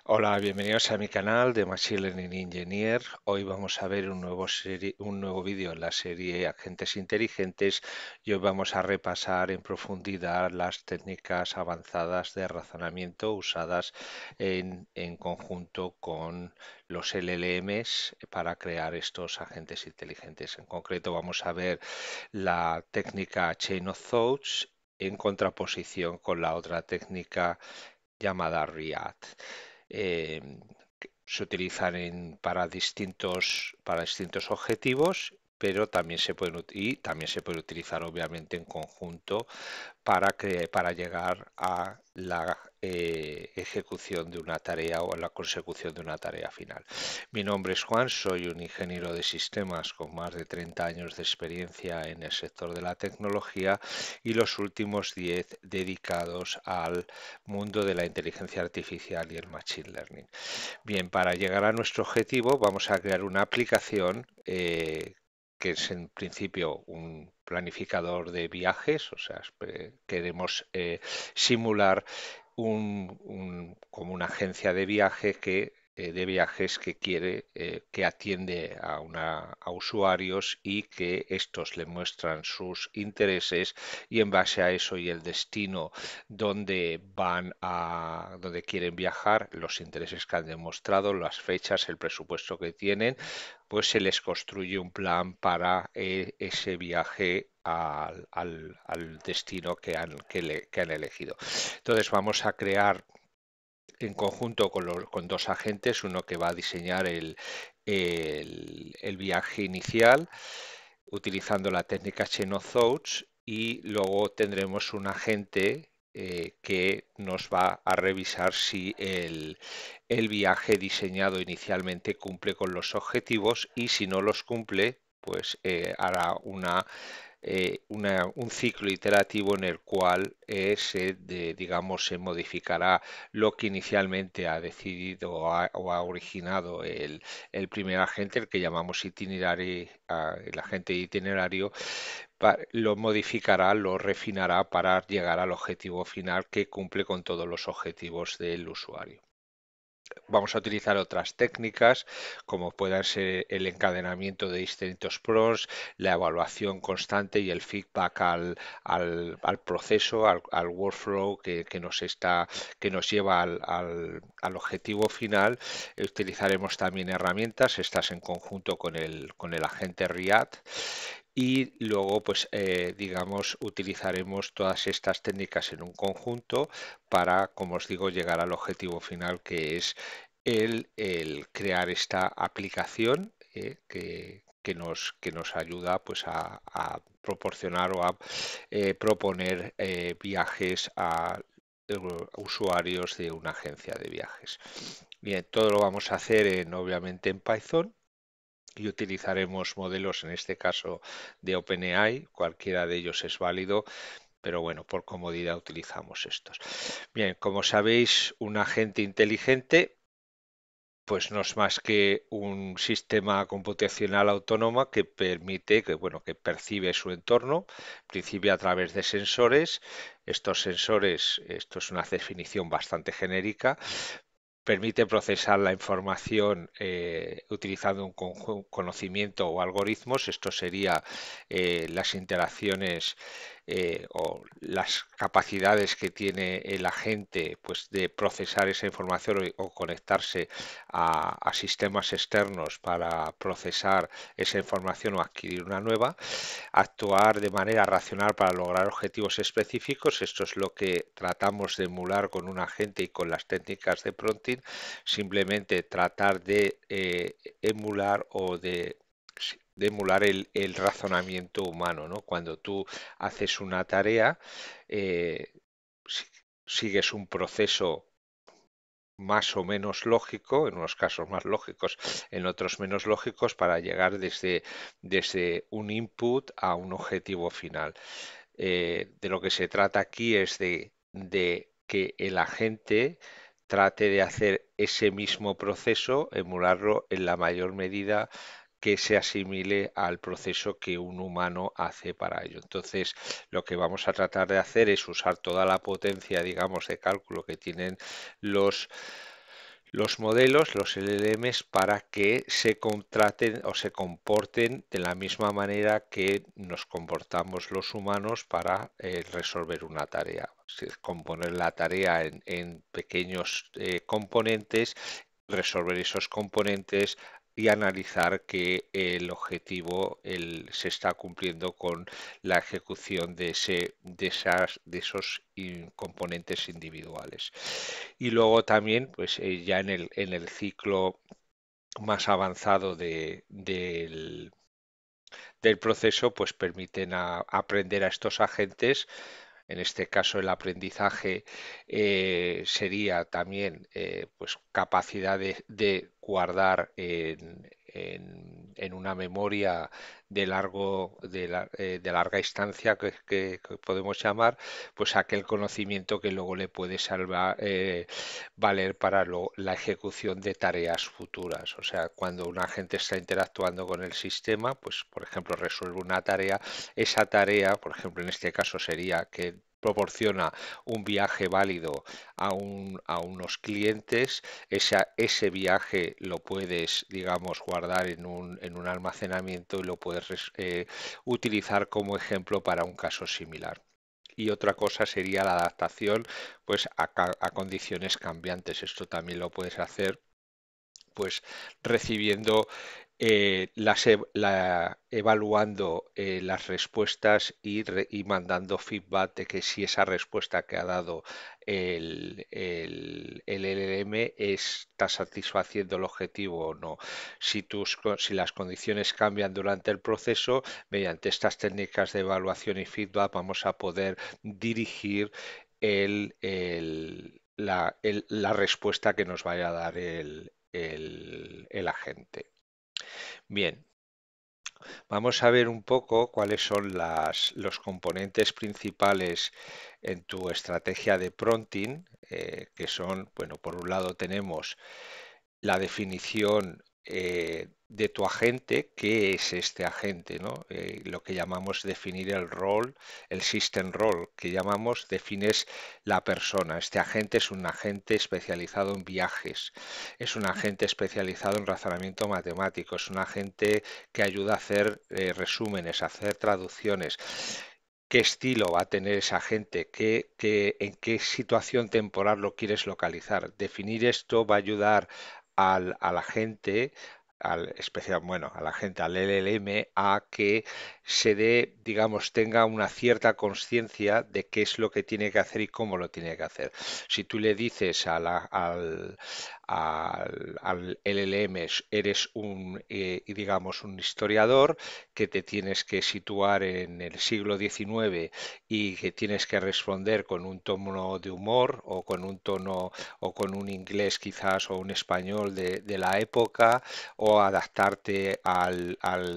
Hola, bienvenidos a mi canal de Machine Learning Engineer. Hoy vamos a ver un nuevo vídeo en la serie Agentes Inteligentes y hoy vamos a repasar en profundidad las técnicas avanzadas de razonamiento usadas en conjunto con los LLMs para crear estos agentes inteligentes. En concreto vamos a ver la técnica Chain of Thoughts en contraposición con la otra técnica llamada RIAT. eh, Se utilizan para distintos objetivos, pero también se puede utilizar obviamente en conjunto para llegar a la ejecución de una tarea o a la consecución de una tarea final. Mi nombre es Juan, soy un ingeniero de sistemas con más de 30 años de experiencia en el sector de la tecnología y los últimos 10 dedicados al mundo de la inteligencia artificial y el machine learning. Bien, para llegar a nuestro objetivo vamos a crear una aplicación que es en principio un planificador de viajes, o sea, queremos simular como una agencia de de viajes que que atiende a usuarios y que estos le muestran sus intereses y en base a eso y el destino donde quieren viajar, los intereses que han demostrado, las fechas, el presupuesto que tienen, pues se les construye un plan para ese viaje al destino que han elegido. Entonces vamos a crear en conjunto con dos agentes, uno que va a diseñar el viaje inicial utilizando la técnica Chain of Thoughts y luego tendremos un agente que nos va a revisar si el viaje diseñado inicialmente cumple con los objetivos y si no los cumple, pues hará un ciclo iterativo en el cual digamos, se modificará lo que inicialmente ha decidido o ha originado el primer agente, el que llamamos itinerario, el agente de itinerario, lo modificará, lo refinará para llegar al objetivo final que cumple con todos los objetivos del usuario. Vamos a utilizar otras técnicas como puedan ser el encadenamiento de distintos prompts, la evaluación constante y el feedback al proceso, al workflow que nos lleva al objetivo final. Utilizaremos también herramientas, estas en conjunto con el agente RIAD. Y luego, pues, digamos, utilizaremos todas estas técnicas en un conjunto para, como os digo, llegar al objetivo final que es el crear esta aplicación que nos ayuda pues, a proporcionar o a proponer viajes a usuarios de una agencia de viajes. Bien, todo lo vamos a hacer obviamente en Python y utilizaremos modelos, en este caso de OpenAI, cualquiera de ellos es válido, pero bueno, por comodidad utilizamos estos. Bien, como sabéis, un agente inteligente pues no es más que un sistema computacional autónoma que permite, que percibe su entorno, en principio a través de sensores. Estos sensores, esto es una definición bastante genérica, permite procesar la información utilizando un conocimiento o algoritmos. Esto sería las interacciones o las capacidades que tiene el agente pues, de procesar esa información o conectarse a sistemas externos para procesar esa información o adquirir una nueva, actuar de manera racional para lograr objetivos específicos. Esto es lo que tratamos de emular con un agente y con las técnicas de prompting, simplemente tratar de emular de emular el razonamiento humano, ¿no? Cuando tú haces una tarea, eh, sigues un proceso más o menos lógico, en unos casos más lógicos, en otros menos lógicos, para llegar desde un input a un objetivo final. De lo que se trata aquí es de que el agente trate de hacer ese mismo proceso, emularlo en la mayor medida que se asimile al proceso que un humano hace para ello. Entonces, lo que vamos a tratar de hacer es usar toda la potencia, digamos, de cálculo que tienen los los modelos, los LLMs, para que se contraten o se comporten de la misma manera que nos comportamos los humanos para resolver una tarea. Componer la tarea en pequeños componentes, resolver esos componentes y analizar que el objetivo se está cumpliendo con la ejecución de esos componentes individuales. Y luego también, pues ya en el ciclo más avanzado del proceso, pues permiten aprender a estos agentes. En este caso, el aprendizaje sería también pues capacidad de guardar en una memoria de larga instancia que podemos llamar, pues aquel conocimiento que luego le puede valer para la ejecución de tareas futuras. O sea, cuando un agente está interactuando con el sistema, pues por ejemplo resuelve una tarea, esa tarea, por ejemplo en este caso sería que proporciona un viaje válido a unos clientes, ese viaje lo puedes, digamos, guardar en un almacenamiento y lo puedes utilizar como ejemplo para un caso similar. Y otra cosa sería la adaptación pues, a condiciones cambiantes. Esto también lo puedes hacer pues recibiendo evaluando las respuestas y mandando feedback de que si esa respuesta que ha dado el LLM está satisfaciendo el objetivo o no. Si las condiciones cambian durante el proceso, mediante estas técnicas de evaluación y feedback vamos a poder dirigir la respuesta que nos vaya a dar el agente. Bien, vamos a ver un poco cuáles son los componentes principales en tu estrategia de prompting, que son, bueno, por un lado tenemos la definición de tu agente, qué es este agente, ¿no? Lo que llamamos definir el rol, el system role, que llamamos, defines la persona. Este agente es un agente especializado en viajes, es un agente especializado en razonamiento matemático, es un agente que ayuda a hacer resúmenes, a hacer traducciones. ¿Qué estilo va a tener esa gente? ¿En qué situación temporal lo quieres localizar? Definir esto va a ayudar a la gente, bueno, a la gente, al LLM, a que se dé, digamos, tenga una cierta conciencia de qué es lo que tiene que hacer y cómo lo tiene que hacer. Si tú le dices al LLM, eres digamos, un historiador, que te tienes que situar en el siglo XIX y que tienes que responder con un tono de humor o con un tono o con un inglés quizás o un español de la época, o adaptarte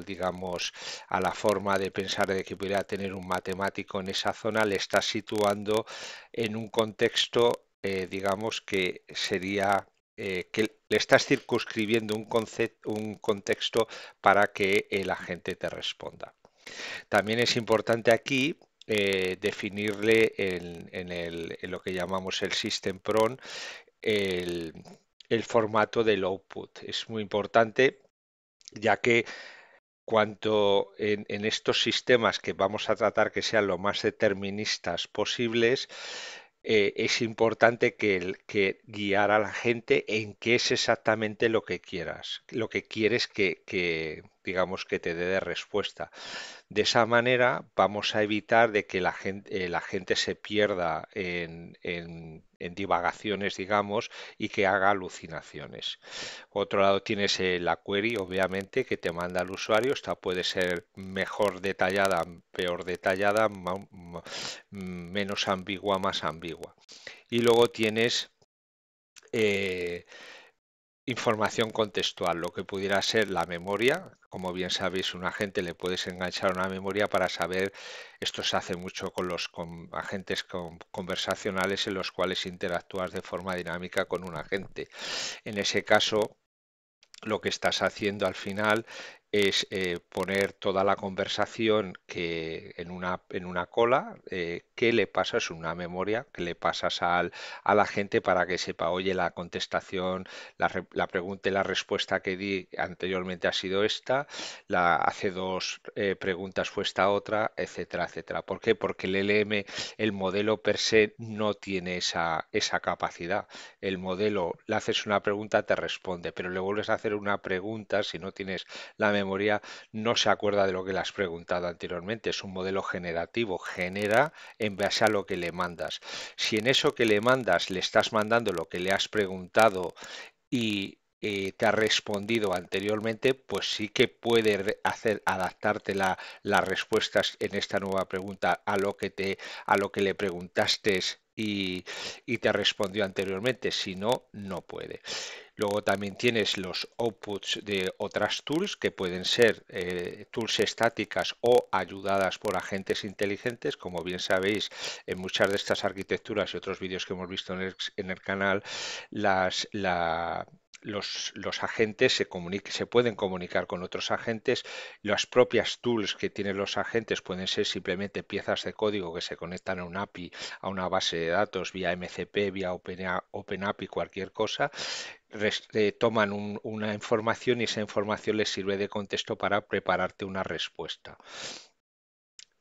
digamos, a la forma de pensar de que pudiera tener un matemático en esa zona, le estás situando en un contexto, digamos, que sería que le estás circunscribiendo un contexto para que el agente te responda. También es importante aquí definirle en lo que llamamos el System Prompt el, el formato del output. Es muy importante ya que cuanto en estos sistemas que vamos a tratar que sean lo más deterministas posibles, es importante que guiar a la gente en qué es exactamente lo que quieras, lo que quieres digamos, que te dé de respuesta. De esa manera vamos a evitar de que la gente se pierda en divagaciones, digamos, y que haga alucinaciones. Por otro lado tienes la query, obviamente, que te manda el usuario. Esta puede ser mejor detallada, peor detallada, menos ambigua, más ambigua. Y luego tienes información contextual, lo que pudiera ser la memoria. Como bien sabéis, un agente le puedes enganchar una memoria para saber, esto se hace mucho con los agentes conversacionales en los cuales interactúas de forma dinámica con un agente. En ese caso, lo que estás haciendo al final es poner toda la conversación que en una cola que le pasas una memoria, que le pasas a la gente para que sepa, oye, la contestación, la pregunta y la respuesta que di anteriormente ha sido esta, hace dos preguntas fue esta otra, etcétera, etcétera. ¿Por qué? Porque el LM, el modelo per se, no tiene esa capacidad. El modelo, le haces una pregunta, te responde, pero le vuelves a hacer una pregunta, si no tienes la memoria, no se acuerda de lo que le has preguntado anteriormente. Es un modelo generativo, genera en base a lo que le mandas. Si en eso que le mandas le estás mandando lo que le has preguntado y te ha respondido anteriormente, pues sí que puede hacer adaptarte las respuestas en esta nueva pregunta a lo que le preguntaste y te respondió anteriormente. Si no, no puede. Luego también tienes los outputs de otras tools que pueden ser tools estáticas o ayudadas por agentes inteligentes. Como bien sabéis, en muchas de estas arquitecturas y otros vídeos que hemos visto en el canal, las, la- los agentes se pueden comunicar con otros agentes. Las propias tools que tienen los agentes pueden ser simplemente piezas de código que se conectan a un API, a una base de datos vía MCP, vía OpenAPI, cualquier cosa. Toman una información y esa información les sirve de contexto para prepararte una respuesta.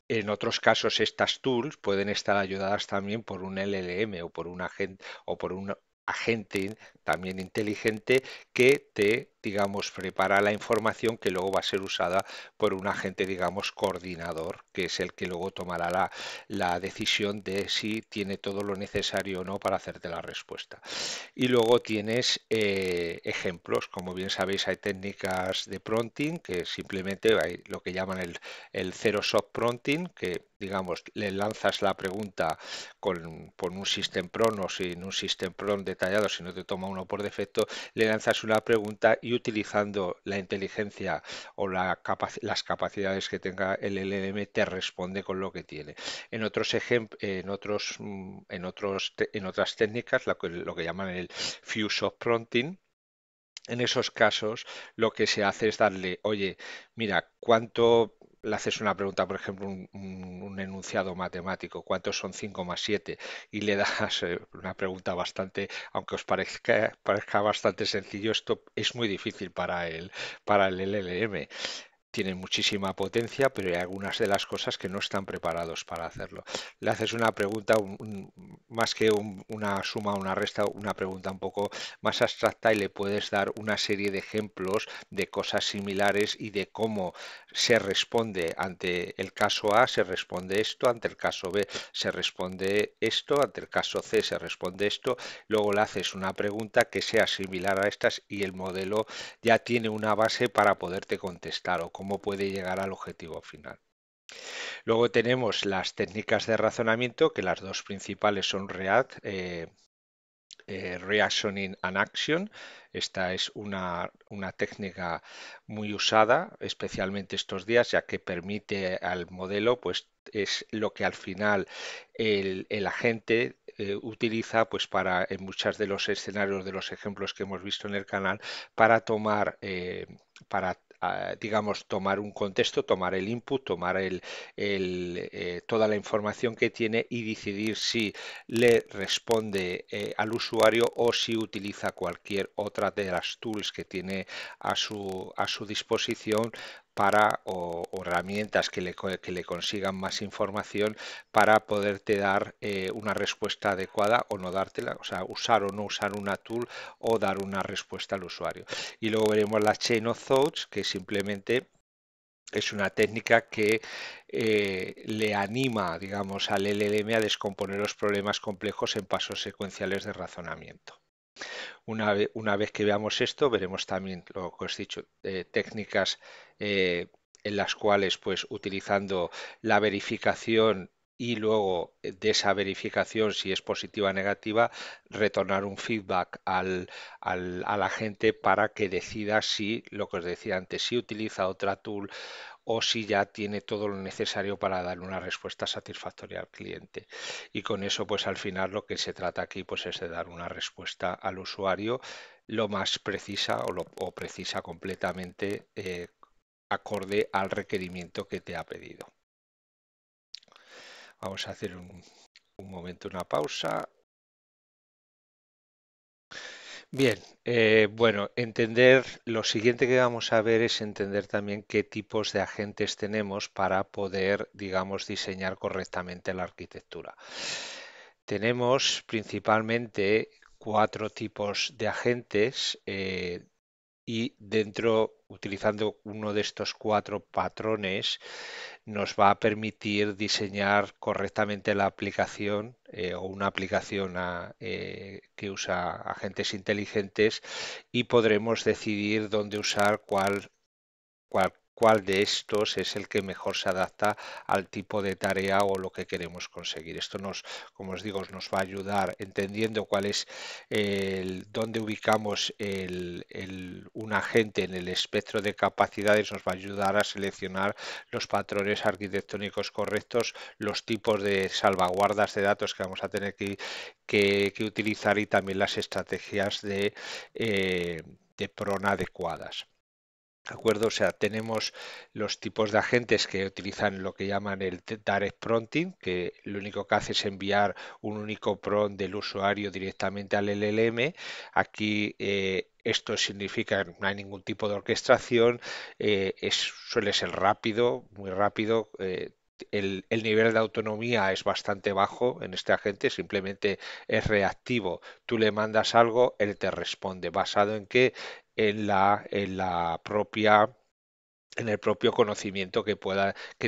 En otros casos, estas tools pueden estar ayudadas también por un LLM o por un agente también inteligente que te, digamos, prepara la información que luego va a ser usada por un agente, digamos, coordinador, que es el que luego tomará la decisión de si tiene todo lo necesario o no para hacerte la respuesta. Y luego tienes ejemplos, como bien sabéis, hay técnicas de prompting que simplemente hay lo que llaman el zero shot prompting, que digamos le lanzas la pregunta con un system prompt o sin un system prompt detallado, si no te toma uno por defecto, le lanzas una pregunta y utilizando la inteligencia o las capacidades que tenga el LLM te responde con lo que tiene. En otros en otras técnicas, lo que llaman el fuse of prompting, en esos casos, lo que se hace es darle, oye, mira, ¿cuánto le haces una pregunta, por ejemplo, un enunciado matemático, ¿cuántos son 5 más 7? Y le das una pregunta bastante, aunque os parezca bastante sencillo, esto es muy difícil para el LLM. Tienen muchísima potencia, pero hay algunas de las cosas que no están preparados para hacerlo. Le haces una pregunta, más que una suma o una resta, una pregunta un poco más abstracta y le puedes dar una serie de ejemplos de cosas similares y de cómo se responde ante el caso A, se responde esto, ante el caso B se responde esto, ante el caso C se responde esto, luego le haces una pregunta que sea similar a estas y el modelo ya tiene una base para poderte contestar o cómo puede llegar al objetivo final. Luego tenemos las técnicas de razonamiento, que las dos principales son Reasoning and Action. Esta es una técnica muy usada, especialmente estos días, ya que permite al modelo, pues es lo que al final el agente utiliza pues para en muchos de los escenarios de los ejemplos que hemos visto en el canal para tomar digamos tomar un contexto, tomar el input, tomar toda la información que tiene y decidir si le responde al usuario o si utiliza cualquier otra de las tools que tiene a su disposición o herramientas que le consigan más información para poderte dar una respuesta adecuada o no dártela, o sea, usar o no usar una tool o dar una respuesta al usuario. Y luego veremos la Chain of Thoughts, que simplemente es una técnica que le anima, digamos, al LLM a descomponer los problemas complejos en pasos secuenciales de razonamiento. Una vez que veamos esto, veremos también lo que os he dicho, técnicas en las cuales, pues, utilizando la verificación y luego de esa verificación, si es positiva o negativa, retornar un feedback a la gente para que decida si, lo que os decía antes, si utiliza otra tool o si ya tiene todo lo necesario para dar una respuesta satisfactoria al cliente. Y con eso, pues al final lo que se trata aquí pues es de dar una respuesta al usuario lo más precisa o precisa completamente acorde al requerimiento que te ha pedido. Vamos a hacer un momento, una pausa. Bien, bueno, entender, lo siguiente que vamos a ver es entender también qué tipos de agentes tenemos para poder, digamos, diseñar correctamente la arquitectura. Tenemos principalmente cuatro tipos de agentes y dentro, utilizando uno de estos cuatro patrones, nos va a permitir diseñar correctamente la aplicación o una aplicación que usa agentes inteligentes y podremos decidir dónde usar cuál de estos es el que mejor se adapta al tipo de tarea o lo que queremos conseguir. Esto nos, como os digo, nos va a ayudar entendiendo cuál es dónde ubicamos un agente en el espectro de capacidades, nos va a ayudar a seleccionar los patrones arquitectónicos correctos, los tipos de salvaguardas de datos que vamos a tener que utilizar y también las estrategias de PRON adecuadas. ¿De acuerdo? O sea, tenemos los tipos de agentes que utilizan lo que llaman el direct prompting, que lo único que hace es enviar un único prompt del usuario directamente al LLM. Aquí esto significa que no hay ningún tipo de orquestación, suele ser rápido, muy rápido. El nivel de autonomía es bastante bajo en este agente, simplemente es reactivo. Tú le mandas algo, él te responde. ¿Basado en qué? En la propia en el propio conocimiento que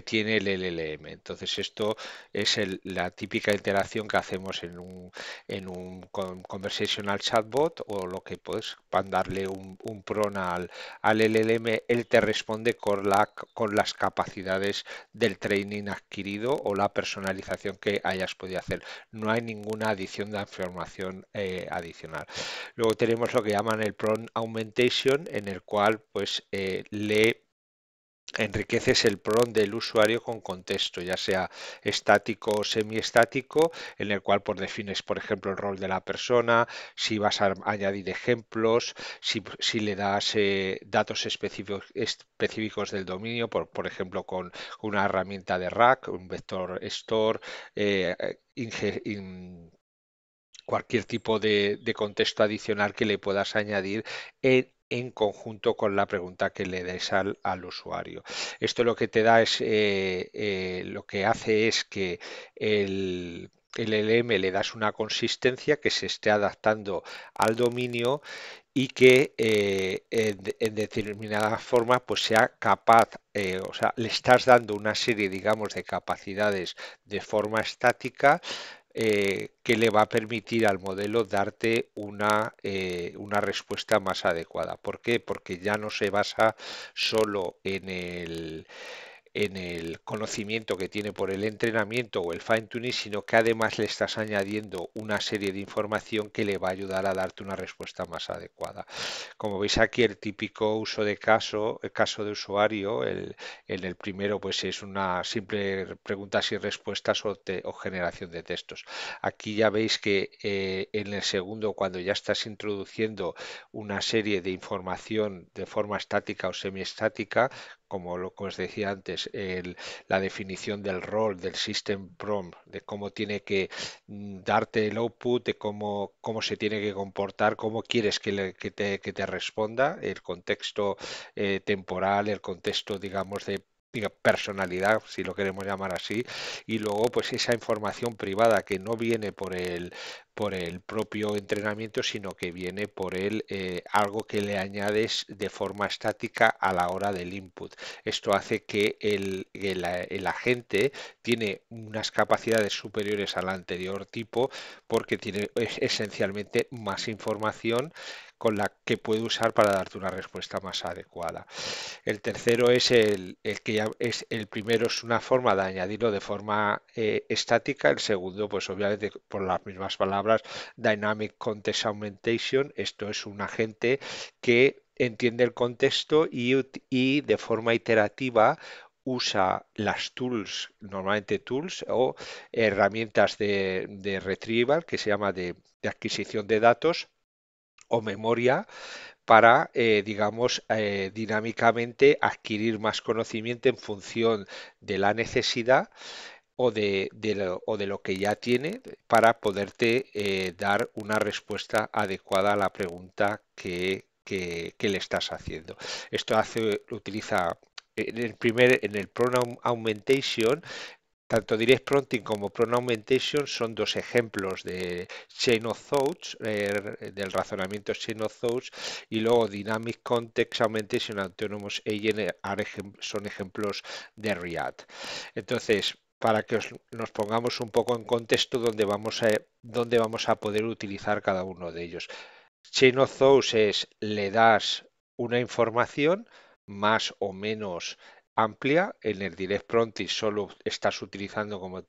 tiene el LLM. Entonces, esto es la típica interacción que hacemos en un conversational chatbot o lo que puedes darle un prompt al LLM, él te responde con las capacidades del training adquirido o la personalización que hayas podido hacer. No hay ninguna adición de información adicional. Luego tenemos lo que llaman el prompt augmentation, en el cual pues le enriqueces el prompt del usuario con contexto, ya sea estático o semiestático, en el cual defines, por ejemplo, el rol de la persona, si vas a añadir ejemplos, si le das datos específicos del dominio, por ejemplo, con una herramienta de RAG, un vector store, eh, inge- in- cualquier tipo de contexto adicional que le puedas añadir en conjunto con la pregunta que le des al usuario. Esto lo que te da es, lo que hace es que el LM le das una consistencia que se esté adaptando al dominio y que en determinada forma pues sea capaz, o sea, le estás dando una serie, digamos, de capacidades de forma estática que le va a permitir al modelo darte una respuesta más adecuada. ¿Por qué? Porque ya no se basa solo en el conocimiento que tiene por el entrenamiento o el fine tuning, sino que además le estás añadiendo una serie de información que le va a ayudar a darte una respuesta más adecuada. Como veis aquí, el típico uso de caso, el caso de usuario, en el primero pues es una simple preguntas y respuestas o generación de textos. Aquí ya veis que en el segundo, cuando ya estás introduciendo una serie de información de forma estática o semiestática, como lo que os decía antes, la definición del rol del system prompt, de cómo tiene que darte el output, de cómo se tiene que comportar, cómo quieres que te responda, el contexto temporal, el contexto, digamos, de personalidad, si lo queremos llamar así, y luego pues esa información privada que no viene por el propio entrenamiento, sino que viene por algo que le añades de forma estática a la hora del input. Esto hace que el agente tiene unas capacidades superiores al anterior tipo porque tiene esencialmente más información con la que puede usar para darte una respuesta más adecuada. El tercero es el que ya es el primero, es una forma de añadirlo de forma estática. El segundo, pues obviamente por las mismas palabras, Dynamic Context Augmentation. Esto es un agente que entiende el contexto y de forma iterativa usa las tools, normalmente tools o herramientas de retrieval, que se llama de adquisición de datos, o memoria para, digamos, dinámicamente adquirir más conocimiento en función de la necesidad o de lo que ya tiene para poderte dar una respuesta adecuada a la pregunta que le estás haciendo. Esto utiliza en el pronoun augmentation. Tanto Direct Prompting como Pronoun Augmentation son dos ejemplos de Chain of Thoughts, del razonamiento Chain of Thoughts, y luego Dynamic Context Augmentation, Autonomous Agent son ejemplos de RIAD. Entonces, para que nos pongamos un poco en contexto dónde vamos a poder utilizar cada uno de ellos. Chain of Thoughts es le das una información más o menos amplia. En el Direct Prompting solo estás utilizando, como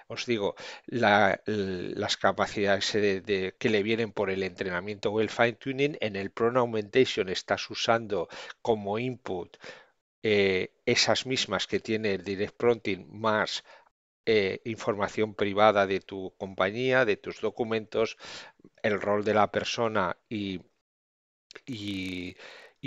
os digo, las capacidades que le vienen por el entrenamiento o el fine tuning. En el Pronoun Augmentation estás usando como input esas mismas que tiene el Direct Prompting más información privada de tu compañía, de tus documentos, el rol de la persona y, y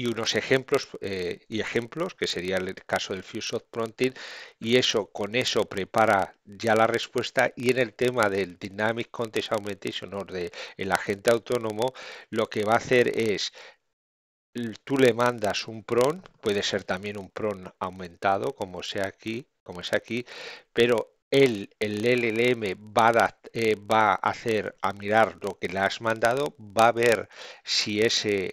unos ejemplos, que sería el caso del Fusion Prompting, y con eso prepara ya la respuesta. Y en el tema del Dynamic Context Augmentation o de el agente autónomo, lo que va a hacer es tú le mandas un prompt, puede ser también un prompt aumentado, como es aquí, pero el LLM va a hacer a mirar lo que le has mandado, va a ver si esa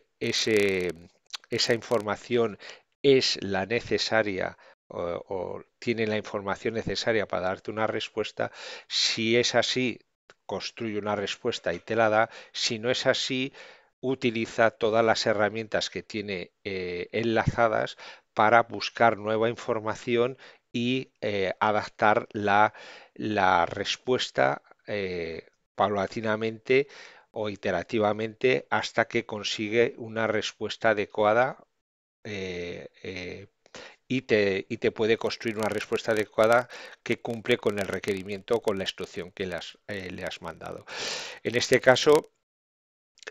información es la necesaria o tiene la información necesaria para darte una respuesta. Si es así, construye una respuesta y te la da. Si no es así, utiliza todas las herramientas que tiene enlazadas para buscar nueva información y adaptar la respuesta paulatinamente o iterativamente hasta que consigue una respuesta adecuada y te puede construir una respuesta adecuada que cumple con el requerimiento o con la instrucción que le has mandado. En este caso,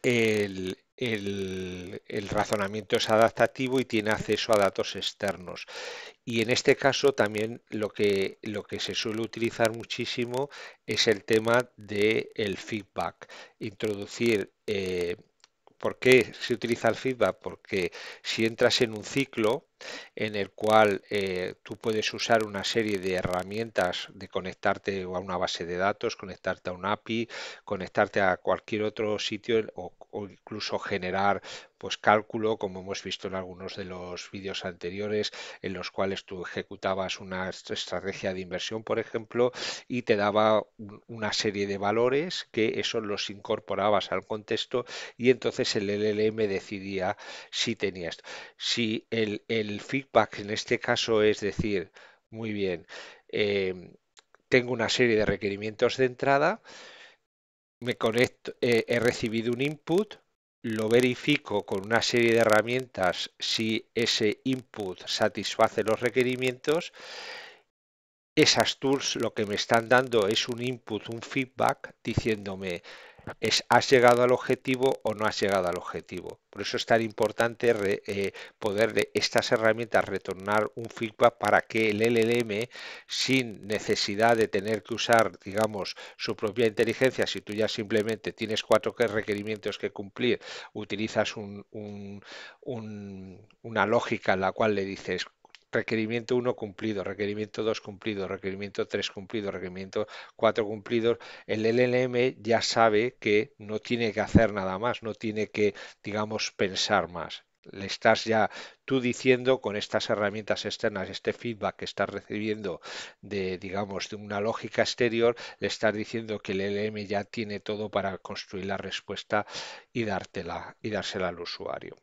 el razonamiento es adaptativo y tiene acceso a datos externos. Y en este caso también lo que se suele utilizar muchísimo es el tema del feedback. Introducir, ¿por qué se utiliza el feedback? Porque si entras en un ciclo en el cual tú puedes usar una serie de herramientas de conectarte a una base de datos, conectarte a un API, conectarte a cualquier otro sitio o incluso generar pues cálculo, como hemos visto en algunos de los vídeos anteriores, en los cuales tú ejecutabas una estrategia de inversión, por ejemplo, y te daba una serie de valores que eso los incorporabas al contexto y entonces el LLM decidía si tenías. Si el feedback en este caso es decir, muy bien, tengo una serie de requerimientos de entrada, me conecto, he recibido un input, lo verifico con una serie de herramientas si ese input satisface los requerimientos. Esas tools lo que me están dando es un input, un feedback, diciéndome ¿has llegado al objetivo o no has llegado al objetivo? Por eso es tan importante poder de estas herramientas retornar un feedback para que el LLM, sin necesidad de tener que usar, digamos, su propia inteligencia, si tú ya simplemente tienes cuatro requerimientos que cumplir, utilizas una lógica en la cual le dices requerimiento uno cumplido, requerimiento 2 cumplido, requerimiento 3 cumplido, requerimiento 4 cumplido, el LLM ya sabe que no tiene que hacer nada más, no tiene que, digamos, pensar más. Le estás ya tú diciendo con estas herramientas externas, este feedback que estás recibiendo de, digamos, de una lógica exterior, le estás diciendo que el LLM ya tiene todo para construir la respuesta y dársela al usuario.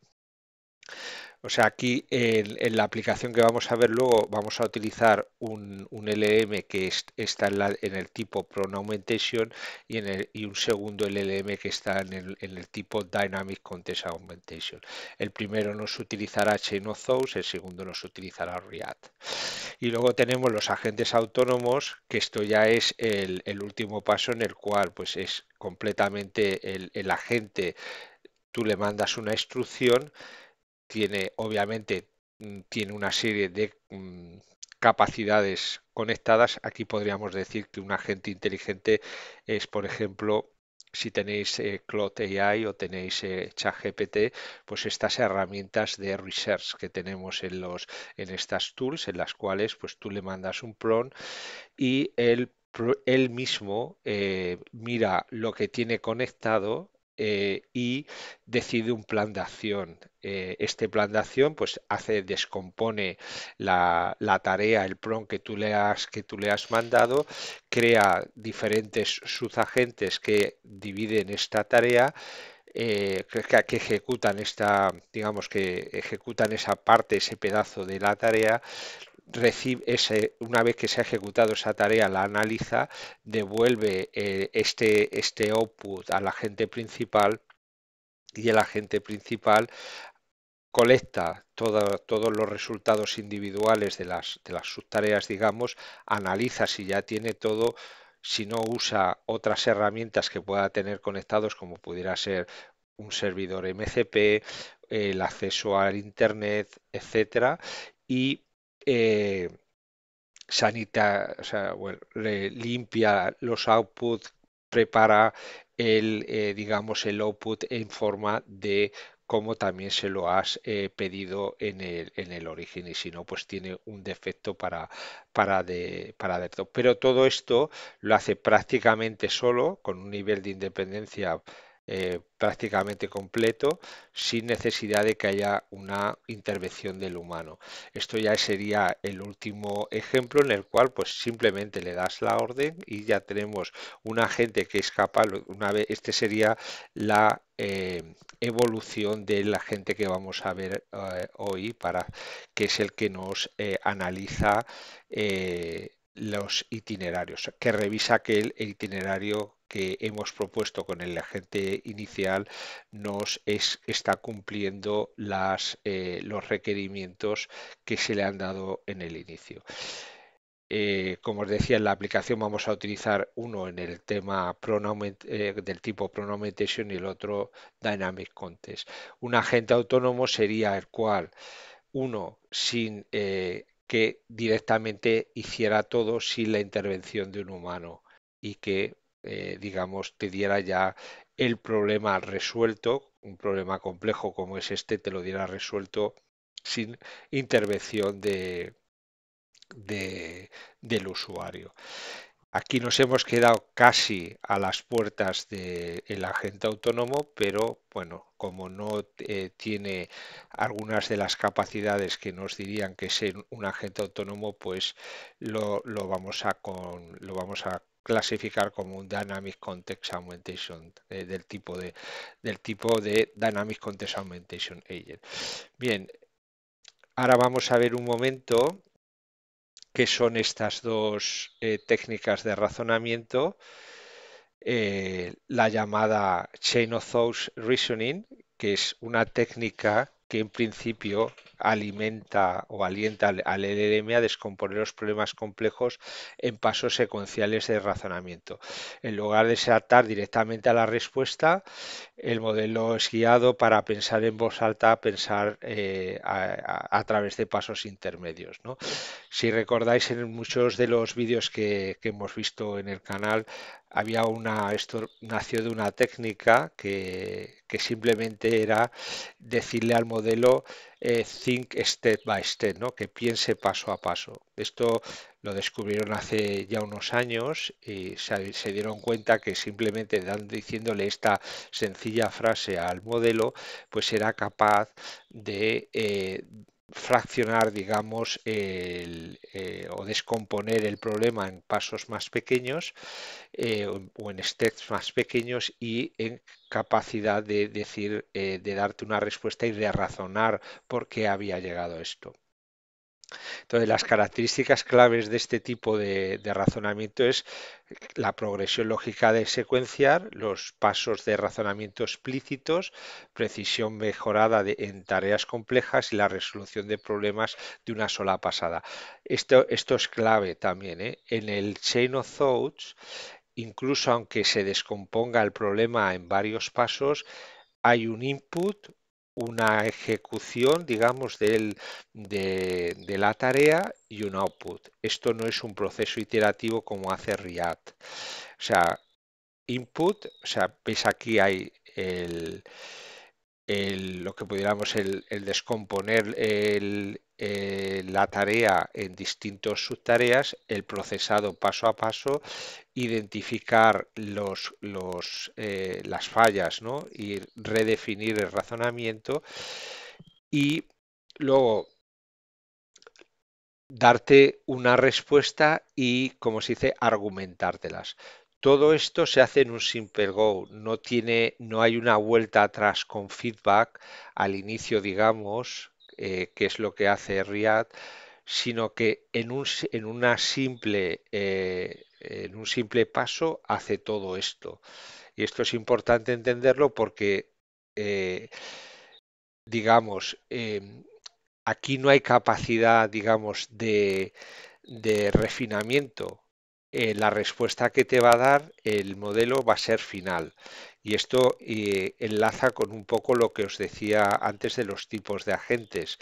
O sea, aquí en la aplicación que vamos a ver luego vamos a utilizar un LLM que está en el tipo Pronoun Augmentation y un segundo LLM que está en el tipo Dynamic Context Augmentation. El primero nos utilizará Chain of Thoughts, el segundo nos utilizará RIAD. Y luego tenemos los agentes autónomos, que esto ya es el último paso en el cual pues es completamente el agente tú le mandas una instrucción, tiene obviamente tiene una serie de capacidades conectadas. Aquí podríamos decir que un agente inteligente es, por ejemplo, si tenéis Claude AI o tenéis ChatGPT, pues estas herramientas de research que tenemos en estas tools, en las cuales pues tú le mandas un prompt y él mismo mira lo que tiene conectado y decide un plan de acción. Este plan de acción pues descompone la tarea, el prompt que tú le has mandado, crea diferentes subagentes que dividen esta tarea, que ejecutan digamos que ejecutan esa parte, ese pedazo de la tarea, una vez que se ha ejecutado esa tarea, la analiza, devuelve este output al agente principal y el agente principal colecta todos los resultados individuales de las subtareas, digamos, analiza si ya tiene todo, si no usa otras herramientas que pueda tener conectados, como pudiera ser un servidor MCP, el acceso al Internet, etcétera, y eh, o sea, bueno, limpia los outputs, prepara digamos, el output en forma de cómo también se lo has pedido en el origen y si no, pues tiene un defecto para de todo. Pero todo esto lo hace prácticamente solo, con un nivel de independencia prácticamente completo, sin necesidad de que haya una intervención del humano. Esto ya sería el último ejemplo en el cual pues simplemente le das la orden y ya tenemos un agente que es capaz, este sería la evolución del agente que vamos a ver hoy, que es el que nos analiza los itinerarios, que revisa que el itinerario que hemos propuesto con el agente inicial está cumpliendo los requerimientos que se le han dado en el inicio. Como os decía, en la aplicación vamos a utilizar uno en el tema del tipo Pronunciation y el otro Dynamic Context. Un agente autónomo sería el cual uno sin que directamente hiciera todo sin la intervención de un humano y que, digamos, te diera ya el problema resuelto, un problema complejo como es este, te lo diera resuelto sin intervención del usuario. Aquí nos hemos quedado casi a las puertas del agente autónomo, pero bueno, como no tiene algunas de las capacidades que nos dirían que es un agente autónomo, pues lo vamos a clasificar como un Dynamic Context Augmentation del tipo de Dynamic Context Augmentation Agent. Bien, ahora vamos a ver un momento qué son estas dos técnicas de razonamiento, la llamada Chain of Thought Reasoning, que es una técnica que en principio alimenta o alienta al LLM a descomponer los problemas complejos en pasos secuenciales de razonamiento. En lugar de saltar directamente a la respuesta, el modelo es guiado para pensar en voz alta, pensar a través de pasos intermedios, ¿no? Si recordáis en muchos de los vídeos que hemos visto en el canal, esto nació de una técnica que simplemente era decirle al modelo think step by step, ¿no? Que piense paso a paso. Esto lo descubrieron hace ya unos años y se dieron cuenta que simplemente diciéndole esta sencilla frase al modelo, pues era capaz de fraccionar, digamos, o descomponer el problema en pasos más pequeños o en steps más pequeños y en capacidad de decir, de darte una respuesta y de razonar por qué había llegado a esto. Entonces, las características claves de este tipo de razonamiento es la progresión lógica de secuenciar, los pasos de razonamiento explícitos, precisión mejorada en tareas complejas y la resolución de problemas de una sola pasada. Esto es clave también, ¿eh? En el Chain of Thoughts, incluso aunque se descomponga el problema en varios pasos, hay un input, una ejecución, digamos, de la tarea y un output. Esto no es un proceso iterativo como hace React. O sea, input, o sea, veis aquí hay lo que pudiéramos el descomponer la tarea en distintos subtareas, el procesado paso a paso, identificar las fallas, ¿no? Y redefinir el razonamiento y luego darte una respuesta y, como se dice, argumentártelas. Todo esto se hace en un simple go, no hay una vuelta atrás con feedback al inicio, digamos, que es lo que hace React, sino que en un simple paso hace todo esto. Y esto es importante entenderlo porque, eh, digamos, aquí no hay capacidad, digamos, de refinamiento. La respuesta que te va a dar el modelo va a ser final. Y esto enlaza con un poco lo que os decía antes de los tipos de agentes.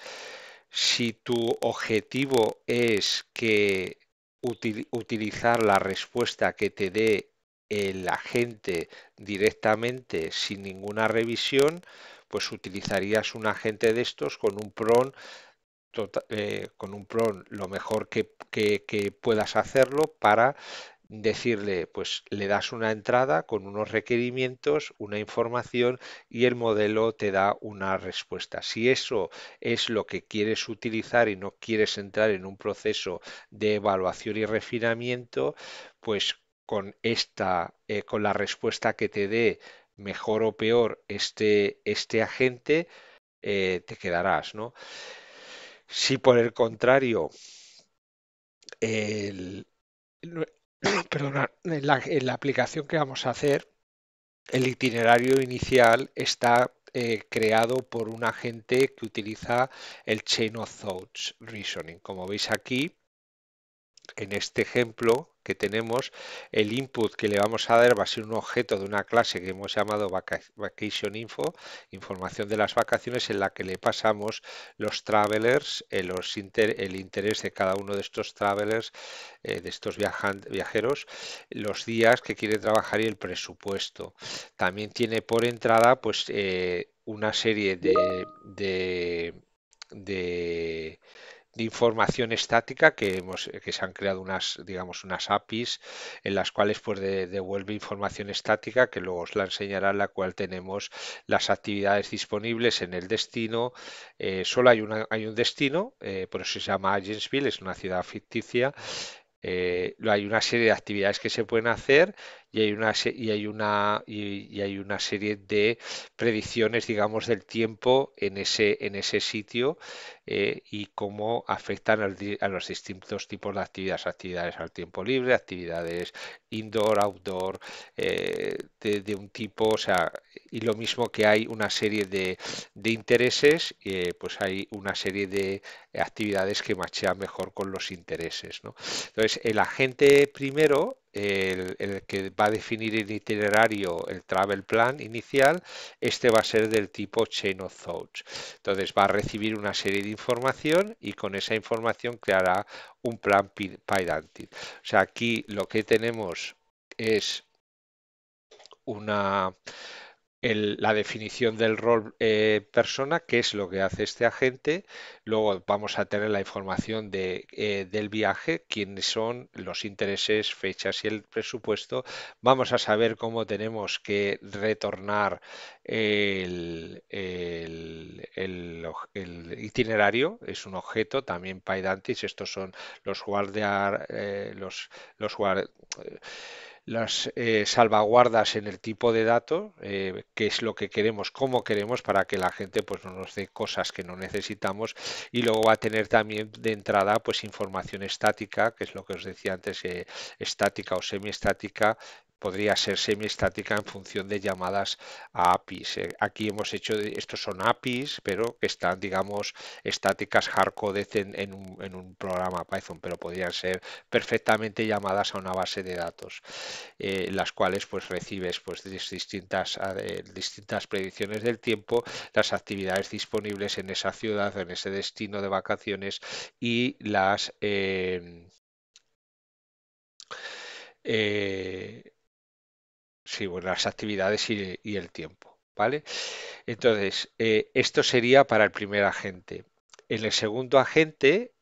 Si tu objetivo es que utilizar la respuesta que te dé el agente directamente sin ninguna revisión, pues utilizarías un agente de estos con un prompt lo mejor que puedas hacerlo para decirle, pues le das una entrada con unos requerimientos, una información y el modelo te da una respuesta. Si eso es lo que quieres utilizar y no quieres entrar en un proceso de evaluación y refinamiento, pues con la respuesta que te dé mejor o peor este agente, te quedarás, ¿no? Si por el contrario, el, perdona, en la aplicación que vamos a hacer, el itinerario inicial está creado por un agente que utiliza el Chain of Thoughts Reasoning. Como veis aquí, en este ejemplo que tenemos, el input que le vamos a dar va a ser un objeto de una clase que hemos llamado Vacation Info, información de las vacaciones, en la que le pasamos los travelers, el interés de cada uno de estos travelers, de estos viajeros, los días que quiere trabajar y el presupuesto. También tiene por entrada pues una serie de de información estática que se han creado digamos, unas APIs en las cuales pues devuelve información estática que luego os la enseñará, en la cual tenemos las actividades disponibles en el destino. Solo hay un destino, por eso se llama Agentsville, es una ciudad ficticia. Hay una serie de actividades que se pueden hacer y hay una serie de predicciones, digamos, del tiempo en ese sitio, y cómo afectan a los distintos tipos de actividades, actividades al tiempo libre, actividades indoor, outdoor, de un tipo, o sea, y lo mismo que hay una serie de intereses, pues hay una serie de actividades que machean mejor con los intereses, ¿no? Entonces, el agente primero, el que va a definir el itinerario, el travel plan inicial, este va a ser del tipo Chain of Thoughts. Entonces, va a recibir una serie de información y con esa información creará un plan Pydantic. O sea, aquí lo que tenemos es una la definición del rol persona, qué es lo que hace este agente. Luego vamos a tener la información del viaje, quiénes son los intereses, fechas y el presupuesto. Vamos a saber cómo tenemos que retornar el itinerario. Es un objeto, también Pydantic. Estos son los guardias, las salvaguardas en el tipo de datos, qué es lo que queremos, cómo queremos, para que la gente pues no nos dé cosas que no necesitamos. Y luego va a tener también de entrada pues información estática, que es lo que os decía antes, estática o semiestática, podría ser semiestática en función de llamadas a APIs. Aquí hemos hecho, estos son APIs, pero que están, digamos, estáticas hardcoded en un programa Python, pero podrían ser perfectamente llamadas a una base de datos, las cuales pues recibes pues distintas predicciones del tiempo, las actividades disponibles en esa ciudad, en ese destino de vacaciones y eh, sí, bueno, las actividades y el tiempo, ¿vale? Entonces, esto sería para el primer agente. En el segundo agente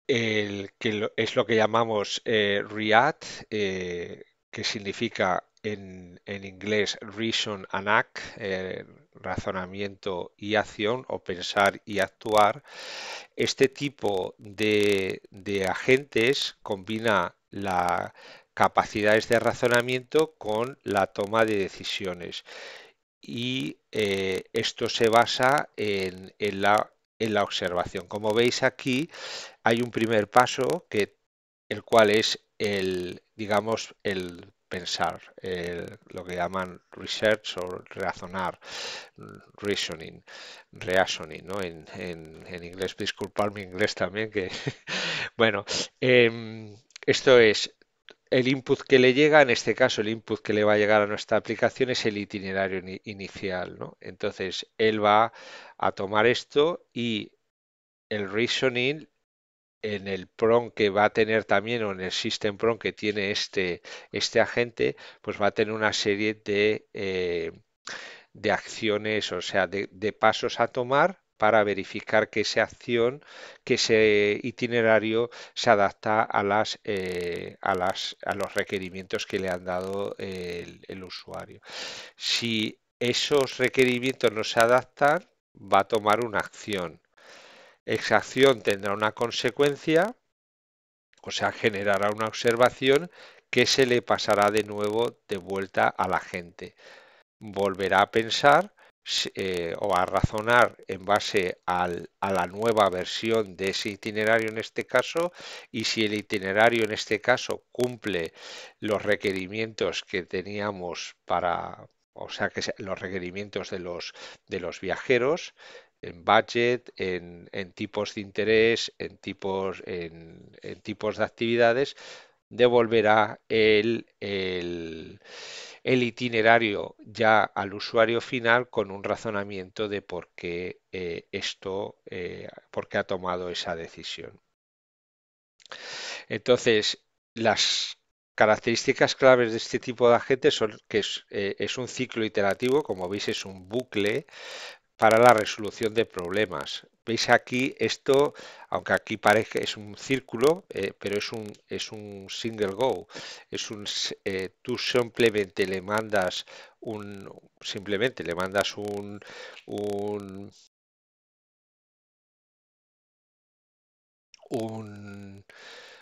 es lo que llamamos REACT, que significa en inglés Reason and Act, razonamiento y acción, o pensar y actuar. Este tipo de agentes combina las capacidades de razonamiento con la toma de decisiones y esto se basa en la observación. Como veis aquí, hay un primer paso el cual es digamos, el pensar, lo que llaman research o razonar, reasoning, reasoning, ¿no? En inglés, disculpad mi inglés también, que bueno, esto es el input que le llega, en este caso el input que le va a llegar a nuestra aplicación es el itinerario inicial, ¿no? Entonces él va a tomar esto y el reasoning en el prompt que va a tener también o en el system prompt que tiene este agente, pues va a tener una serie de acciones, o sea, de pasos a tomar para verificar que esa acción, que ese itinerario se adapta a los requerimientos que le han dado el usuario. Si esos requerimientos no se adaptan, va a tomar una acción. Esa acción tendrá una consecuencia, o sea, generará una observación que se le pasará de nuevo de vuelta a la gente. Volverá a pensar o a razonar en base a la nueva versión de ese itinerario en este caso, y si el itinerario en este caso cumple los requerimientos que teníamos o sea, que los requerimientos de los viajeros, en budget, en tipos de interés, en tipos de actividades, devolverá el itinerario ya al usuario final con un razonamiento de por qué ha tomado esa decisión. Entonces, las características claves de este tipo de agentes son que es un ciclo iterativo, como veis es un bucle para la resolución de problemas. Veis aquí esto, aunque aquí parece que es un círculo, pero es un single go. Tú simplemente le mandas un, un,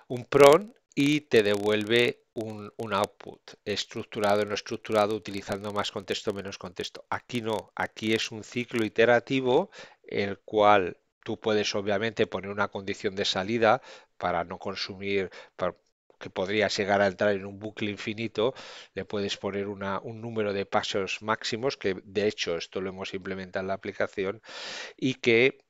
un prompt y te devuelve un output estructurado, no estructurado, utilizando más contexto, menos contexto. Aquí no, aquí es un ciclo iterativo el cual tú puedes obviamente poner una condición de salida para no consumir, que podrías llegar a entrar en un bucle infinito, le puedes poner un número de pasos máximos, que de hecho esto lo hemos implementado en la aplicación, y que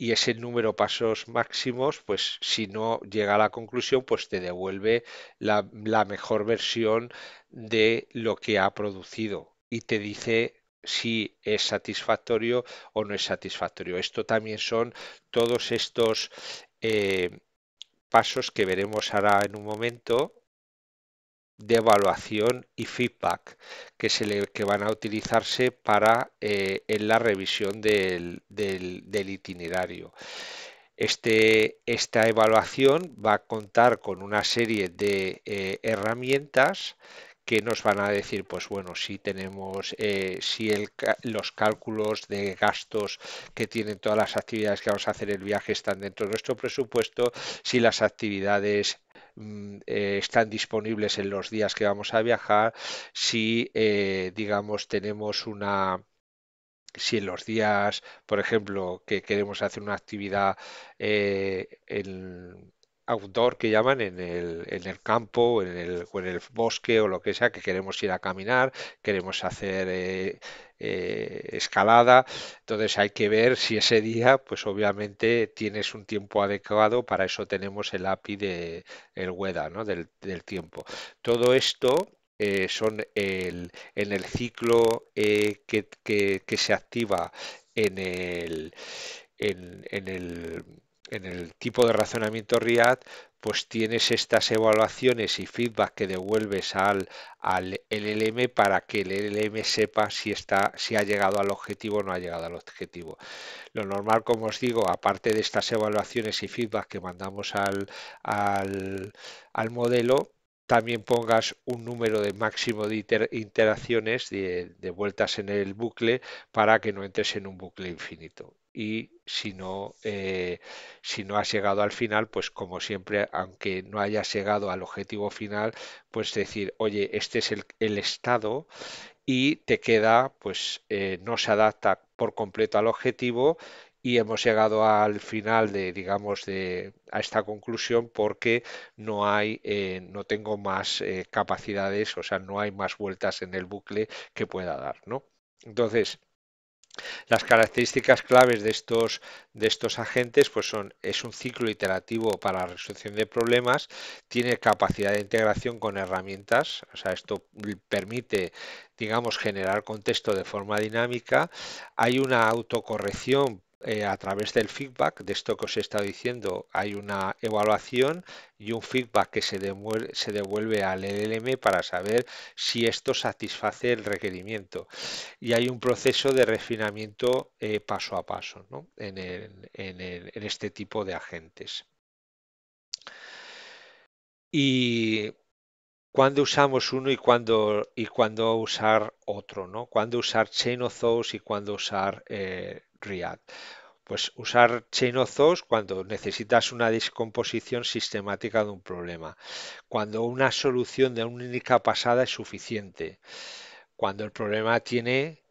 y ese número de pasos máximos, pues si no llega a la conclusión, pues te devuelve la mejor versión de lo que ha producido y te dice si es satisfactorio o no es satisfactorio. Esto también son todos estos pasos que veremos ahora en un momento de evaluación y feedback que van a utilizarse para en la revisión del itinerario. Esta evaluación va a contar con una serie de herramientas que nos van a decir, pues bueno, si tenemos, si los cálculos de gastos que tienen todas las actividades que vamos a hacer el viaje están dentro de nuestro presupuesto, si las actividades están disponibles en los días que vamos a viajar, si, digamos, tenemos si en los días, por ejemplo, que queremos hacer una actividad outdoor que llaman en el campo o en el bosque o lo que sea, que queremos ir a caminar, queremos hacer escalada. Entonces hay que ver si ese día, pues obviamente tienes un tiempo adecuado. Para eso tenemos el API de el WEDA, ¿no? Del tiempo. Todo esto son en el ciclo que se activa en el, en el, en el tipo de razonamiento RIAD, pues tienes estas evaluaciones y feedback que devuelves al LLM para que el LLM sepa si ha llegado al objetivo o no ha llegado al objetivo. Lo normal, como os digo, aparte de estas evaluaciones y feedback que mandamos al, al modelo, también pongas un número de máximo de interacciones, de vueltas en el bucle, para que no entres en un bucle infinito. Y si no has llegado al final, pues como siempre, aunque no hayas llegado al objetivo final, pues decir, oye, este es el estado y te queda, pues no se adapta por completo al objetivo y hemos llegado al final de, digamos, a esta conclusión porque no tengo más capacidades, o sea, no hay más vueltas en el bucle que pueda dar, ¿no? Entonces, las características claves de estos agentes pues es un ciclo iterativo para la resolución de problemas, tiene capacidad de integración con herramientas, o sea, esto permite, digamos, generar contexto de forma dinámica, hay una autocorrección a través del feedback, de esto que os he estado diciendo, hay una evaluación y un feedback que se devuelve al LLM para saber si esto satisface el requerimiento y hay un proceso de refinamiento paso a paso, ¿no? En este tipo de agentes. Y cuándo usamos uno y cuándo usar otro, ¿no? Cuándo usar Chain of Thoughts y cuándo usar React. Pues usar Chain of Thoughts cuando necesitas una descomposición sistemática de un problema, cuando una solución de una única pasada es suficiente, cuando el problema tiene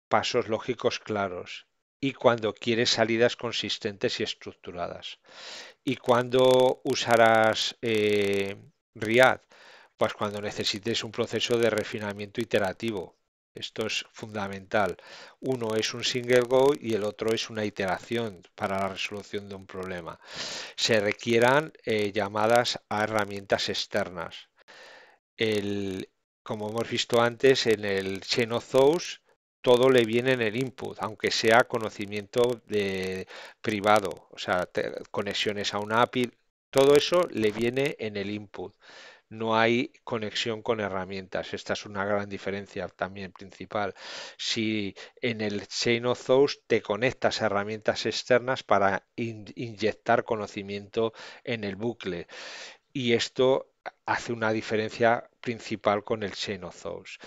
pasos lógicos claros y cuando quieres salidas consistentes y estructuradas. ¿Y cuando usarás RIAD? Pues cuando necesites un proceso de refinamiento iterativo. Esto es fundamental. Uno es un single go y el otro es una iteración para la resolución de un problema. Se requieran llamadas a herramientas externas. El, Como hemos visto antes, en el Chain of Thoughts todo le viene en el input, aunque sea conocimiento privado, o sea, conexiones a una API, todo eso le viene en el input. No hay conexión con herramientas. Esta es una gran diferencia también principal. Si en el Chain of Thoughts te conectas a herramientas externas para inyectar conocimiento en el bucle, y esto hace una diferencia principal con el Chain of Thoughts.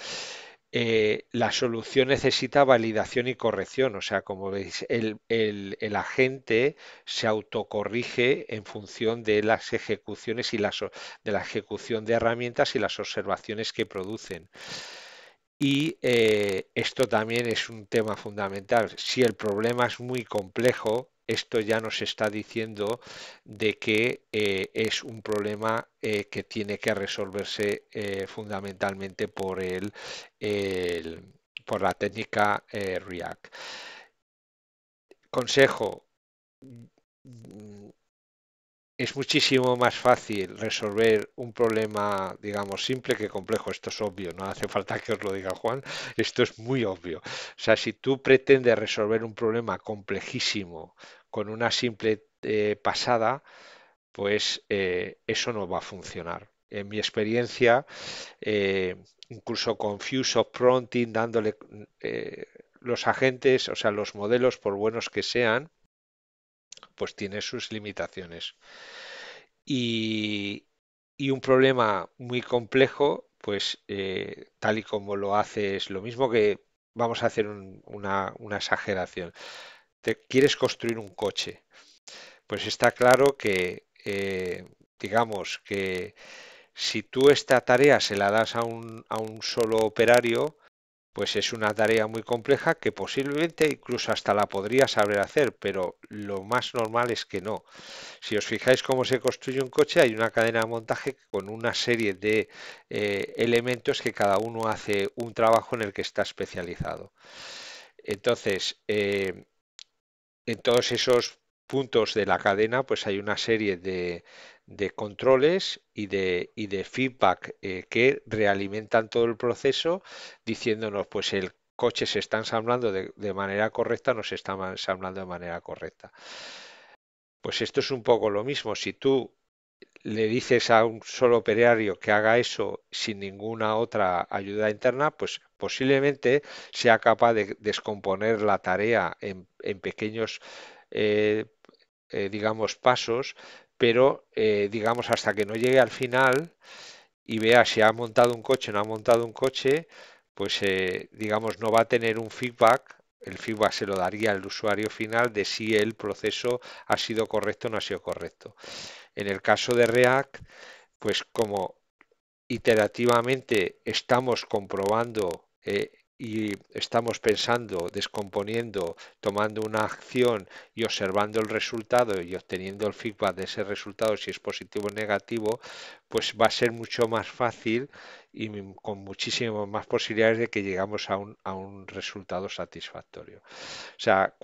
La solución necesita validación y corrección, o sea, como veis, el agente se autocorrige en función de las ejecuciones y de la ejecución de herramientas y las observaciones que producen. Y esto también es un tema fundamental. Si el problema es muy complejo, esto ya nos está diciendo de que es un problema que tiene que resolverse fundamentalmente el- por la técnica React. Consejo, mm, es muchísimo más fácil resolver un problema, digamos, simple que complejo. Esto es obvio, no hace falta que os lo diga Juan. Esto es muy obvio. O sea, si tú pretendes resolver un problema complejísimo con una simple pasada, pues eso no va a funcionar. En mi experiencia, incluso con Fuse of Prompting, dándole los agentes, o sea, los modelos, por buenos que sean, pues tiene sus limitaciones y, y un problema muy complejo, pues tal y como lo haces, lo mismo que vamos a hacer una exageración. Te quieres construir un coche, pues está claro que, digamos que si tú esta tarea se la das a un solo operario, pues es una tarea muy compleja que posiblemente incluso hasta la podría saber hacer, pero lo más normal es que no. Si os fijáis cómo se construye un coche, hay una cadena de montaje con una serie de elementos que cada uno hace un trabajo en el que está especializado. Entonces, en todos esos puntos de la cadena, pues hay una serie de controles y de feedback que realimentan todo el proceso, diciéndonos, pues el coche se está ensamblando de manera correcta, no se está ensamblando de manera correcta. Pues esto es un poco lo mismo. Si tú le dices a un solo operario que haga eso sin ninguna otra ayuda interna, pues posiblemente sea capaz de descomponer la tarea en pequeños, eh, digamos, pasos, pero digamos hasta que no llegue al final y vea si ha montado un coche o no ha montado un coche, pues digamos no va a tener un feedback. El feedback se lo daría al usuario final de si el proceso ha sido correcto o no ha sido correcto. En el caso de React, pues como iterativamente estamos comprobando y estamos pensando, descomponiendo, tomando una acción y observando el resultado y obteniendo el feedback de ese resultado, si es positivo o negativo, pues va a ser mucho más fácil y con muchísimas más posibilidades de que llegamos a un resultado satisfactorio. O sea,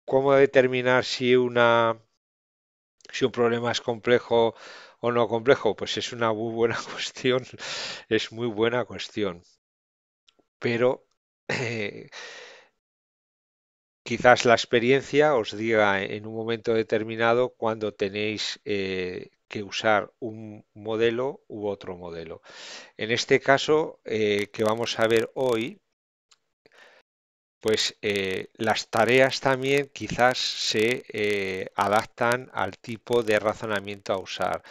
¿cómo determinar si un problema es complejo o no complejo? Pues es una muy buena cuestión, es muy buena cuestión. Pero eh, quizás la experiencia os diga en un momento determinado cuando tenéis que usar un modelo u otro modelo. En este caso que vamos a ver hoy, pues las tareas también quizás se adaptan al tipo de razonamiento a usar.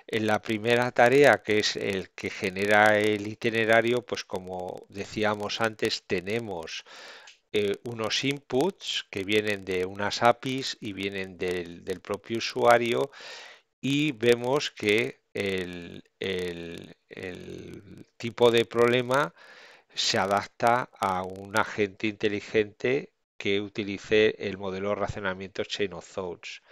En la primera tarea, que es el que genera el itinerario, pues como decíamos antes, tenemos unos inputs que vienen de unas APIs y vienen del propio usuario y vemos que el tipo de problema se adapta a un agente inteligente que utilice el modelo de racionamiento Chain of Thoughts.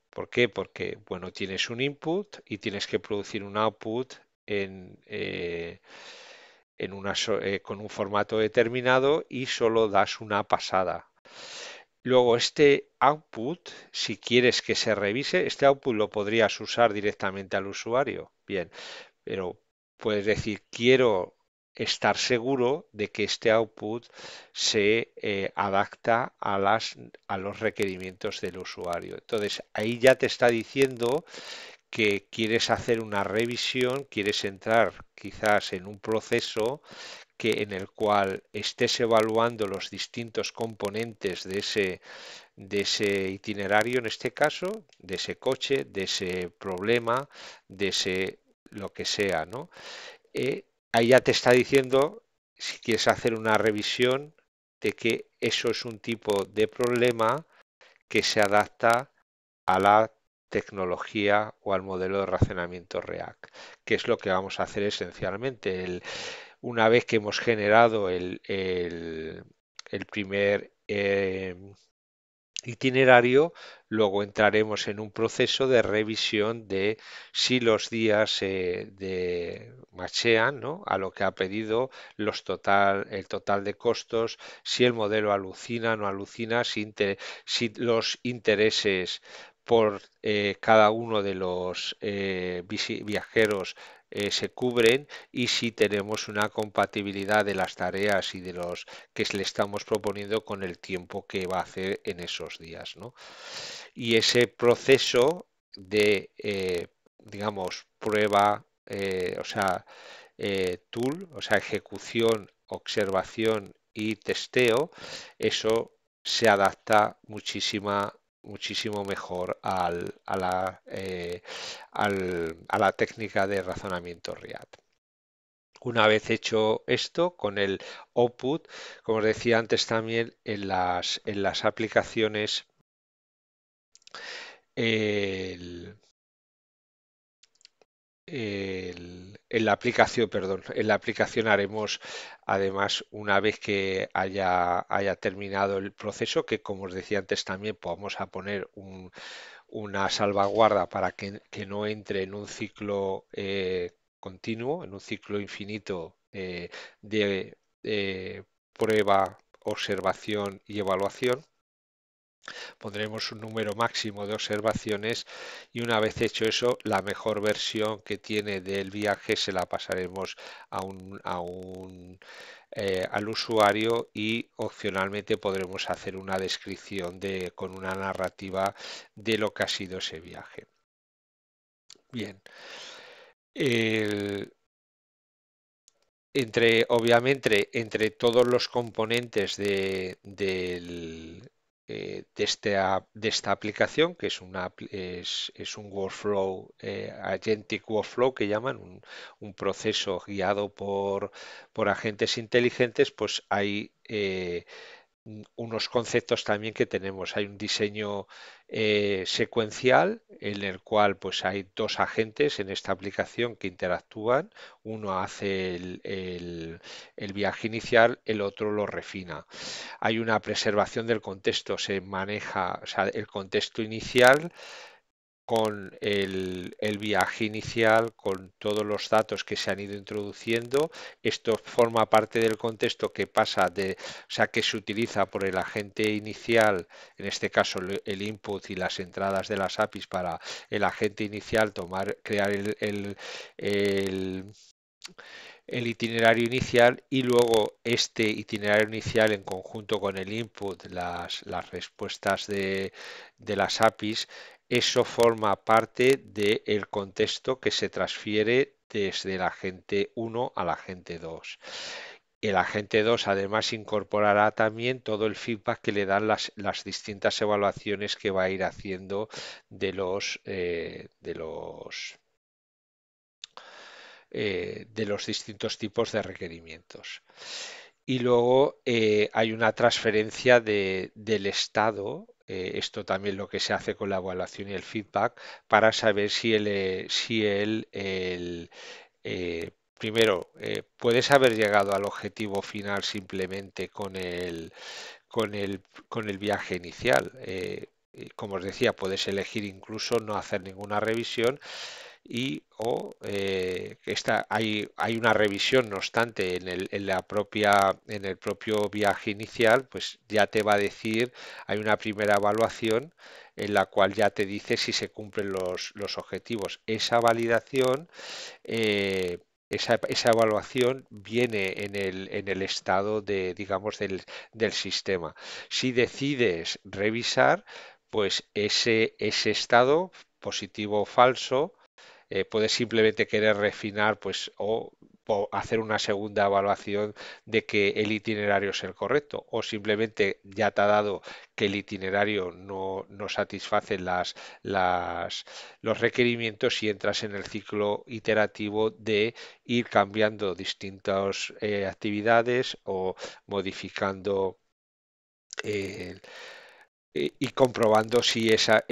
¿Por qué? Porque, bueno, tienes un input y tienes que producir un output en, con un formato determinado y solo das una pasada. Luego, este output, si quieres que se revise, este output lo podrías usar directamente al usuario. Bien, pero puedes decir, quiero estar seguro de que este output se adapta a los requerimientos del usuario. Entonces, ahí ya te está diciendo que quieres hacer una revisión, quieres entrar quizás en un proceso en el cual estés evaluando los distintos componentes de ese itinerario, en este caso, de ese coche, de ese problema, de ese lo que sea, ¿no? Ahí ya te está diciendo si quieres hacer una revisión de que eso es un tipo de problema que se adapta a la tecnología o al modelo de racionamiento React, que es lo que vamos a hacer esencialmente. Una vez que hemos generado el primer itinerario, luego entraremos en un proceso de revisión de si los días machean, ¿no?, a lo que ha pedido el total de costos, si el modelo alucina o no alucina, si los intereses por cada uno de los viajeros se cubren y si tenemos una compatibilidad de las tareas y de los que le estamos proponiendo con el tiempo que va a hacer en esos días, ¿no? Y ese proceso de, digamos, prueba, o sea, tool, o sea, ejecución, observación y testeo, eso se adapta muchísimo mejor a la técnica de razonamiento React. Una vez hecho esto, con el output, como os decía antes también, en las aplicaciones, el- en la aplicación, perdón, en la aplicación haremos, además, una vez que haya terminado el proceso, que como os decía antes también, vamos a poner una salvaguarda para que no entre en un ciclo continuo, en un ciclo infinito de prueba, observación y evaluación. Pondremos un número máximo de observaciones y una vez hecho eso, la mejor versión que tiene del viaje se la pasaremos al usuario y opcionalmente podremos hacer una descripción con una narrativa de lo que ha sido ese viaje. Bien. El- obviamente, entre todos los componentes de esta aplicación, que es un workflow, agentic workflow que llaman, un proceso guiado por agentes inteligentes, pues hay unos conceptos también que tenemos. Hay un diseño secuencial en el cual pues hay dos agentes en esta aplicación que interactúan. Uno hace el viaje inicial, el otro lo refina. Hay una preservación del contexto, se maneja, o sea, el contexto inicial con el viaje inicial, con todos los datos que se han ido introduciendo. Esto forma parte del contexto que pasa o sea, que se utiliza por el agente inicial, en este caso el input y las entradas de las APIs para el agente inicial crear el- el itinerario inicial y luego este itinerario inicial en conjunto con el input, las respuestas de las APIs, eso forma parte del contexto que se transfiere desde el agente 1 al agente 2. El agente 2 además incorporará también todo el feedback que le dan las distintas evaluaciones que va a ir haciendo de los distintos tipos de requerimientos. Y luego hay una transferencia del estado, esto también lo que se hace con la evaluación y el feedback, para saber primero, puedes haber llegado al objetivo final simplemente con el viaje inicial. Como os decía, puedes elegir incluso no hacer ninguna revisión hay una revisión, no obstante, en el propio viaje inicial, pues ya te va a decir, hay una primera evaluación en la cual ya te dice si se cumplen los objetivos. Esa validación, esa evaluación viene en el estado digamos, del sistema. Si decides revisar, pues ese estado, positivo o falso, puedes simplemente querer refinar, pues, o hacer una segunda evaluación de que el itinerario es el correcto, o simplemente ya te ha dado que el itinerario no satisface los requerimientos y entras en el ciclo iterativo de ir cambiando distintas actividades o modificando eh, y comprobando si esa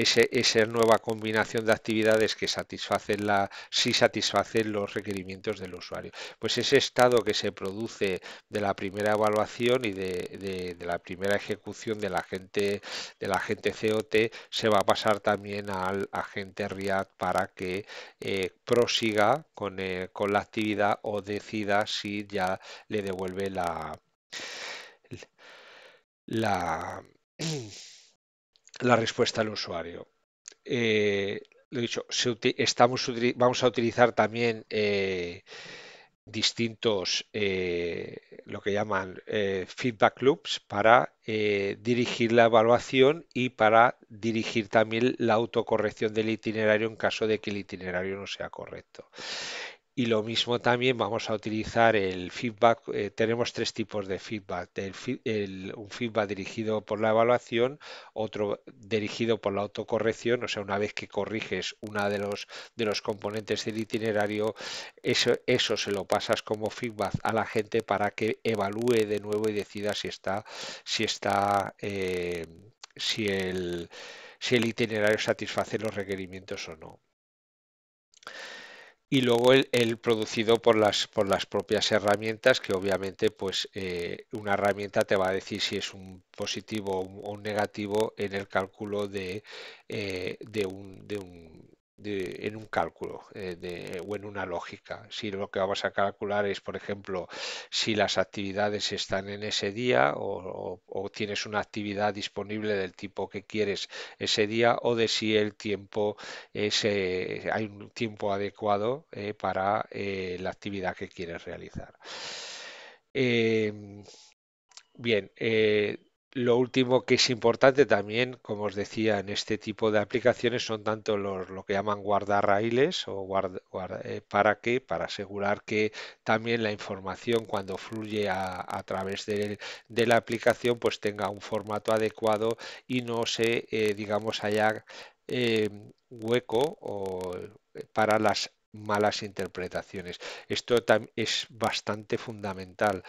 nueva combinación de actividades que si satisfacen los requerimientos del usuario. Pues ese estado que se produce de la primera evaluación y de la primera ejecución del agente COT se va a pasar también al agente React para que prosiga con la actividad o decida si ya le devuelve la la respuesta al usuario. Lo dicho, vamos a utilizar también distintos, lo que llaman feedback loops para dirigir la evaluación y para dirigir también la autocorrección del itinerario en caso de que el itinerario no sea correcto. Y lo mismo también vamos a utilizar el feedback. Tenemos tres tipos de feedback. Un feedback dirigido por la evaluación, otro dirigido por la autocorrección, o sea, una vez que corriges una de los componentes del itinerario, eso se lo pasas como feedback a la gente para que evalúe de nuevo y decida si está, si el itinerario satisface los requerimientos o no. y luego el producido por las propias herramientas, que obviamente pues una herramienta te va a decir si es un positivo o un negativo en el cálculo en un cálculo o en una lógica. Si lo que vamos a calcular es, por ejemplo, si las actividades están en ese día o tienes una actividad disponible del tipo que quieres ese día o de si el tiempo hay un tiempo adecuado para la actividad que quieres realizar. Eh, Bien, lo último que es importante también, como os decía, en este tipo de aplicaciones son tanto lo que llaman guardarraíles o para qué, para asegurar que también la información cuando fluye a través de la aplicación pues tenga un formato adecuado y no se, digamos, haya eh, hueco para las malas interpretaciones. Esto es bastante fundamental.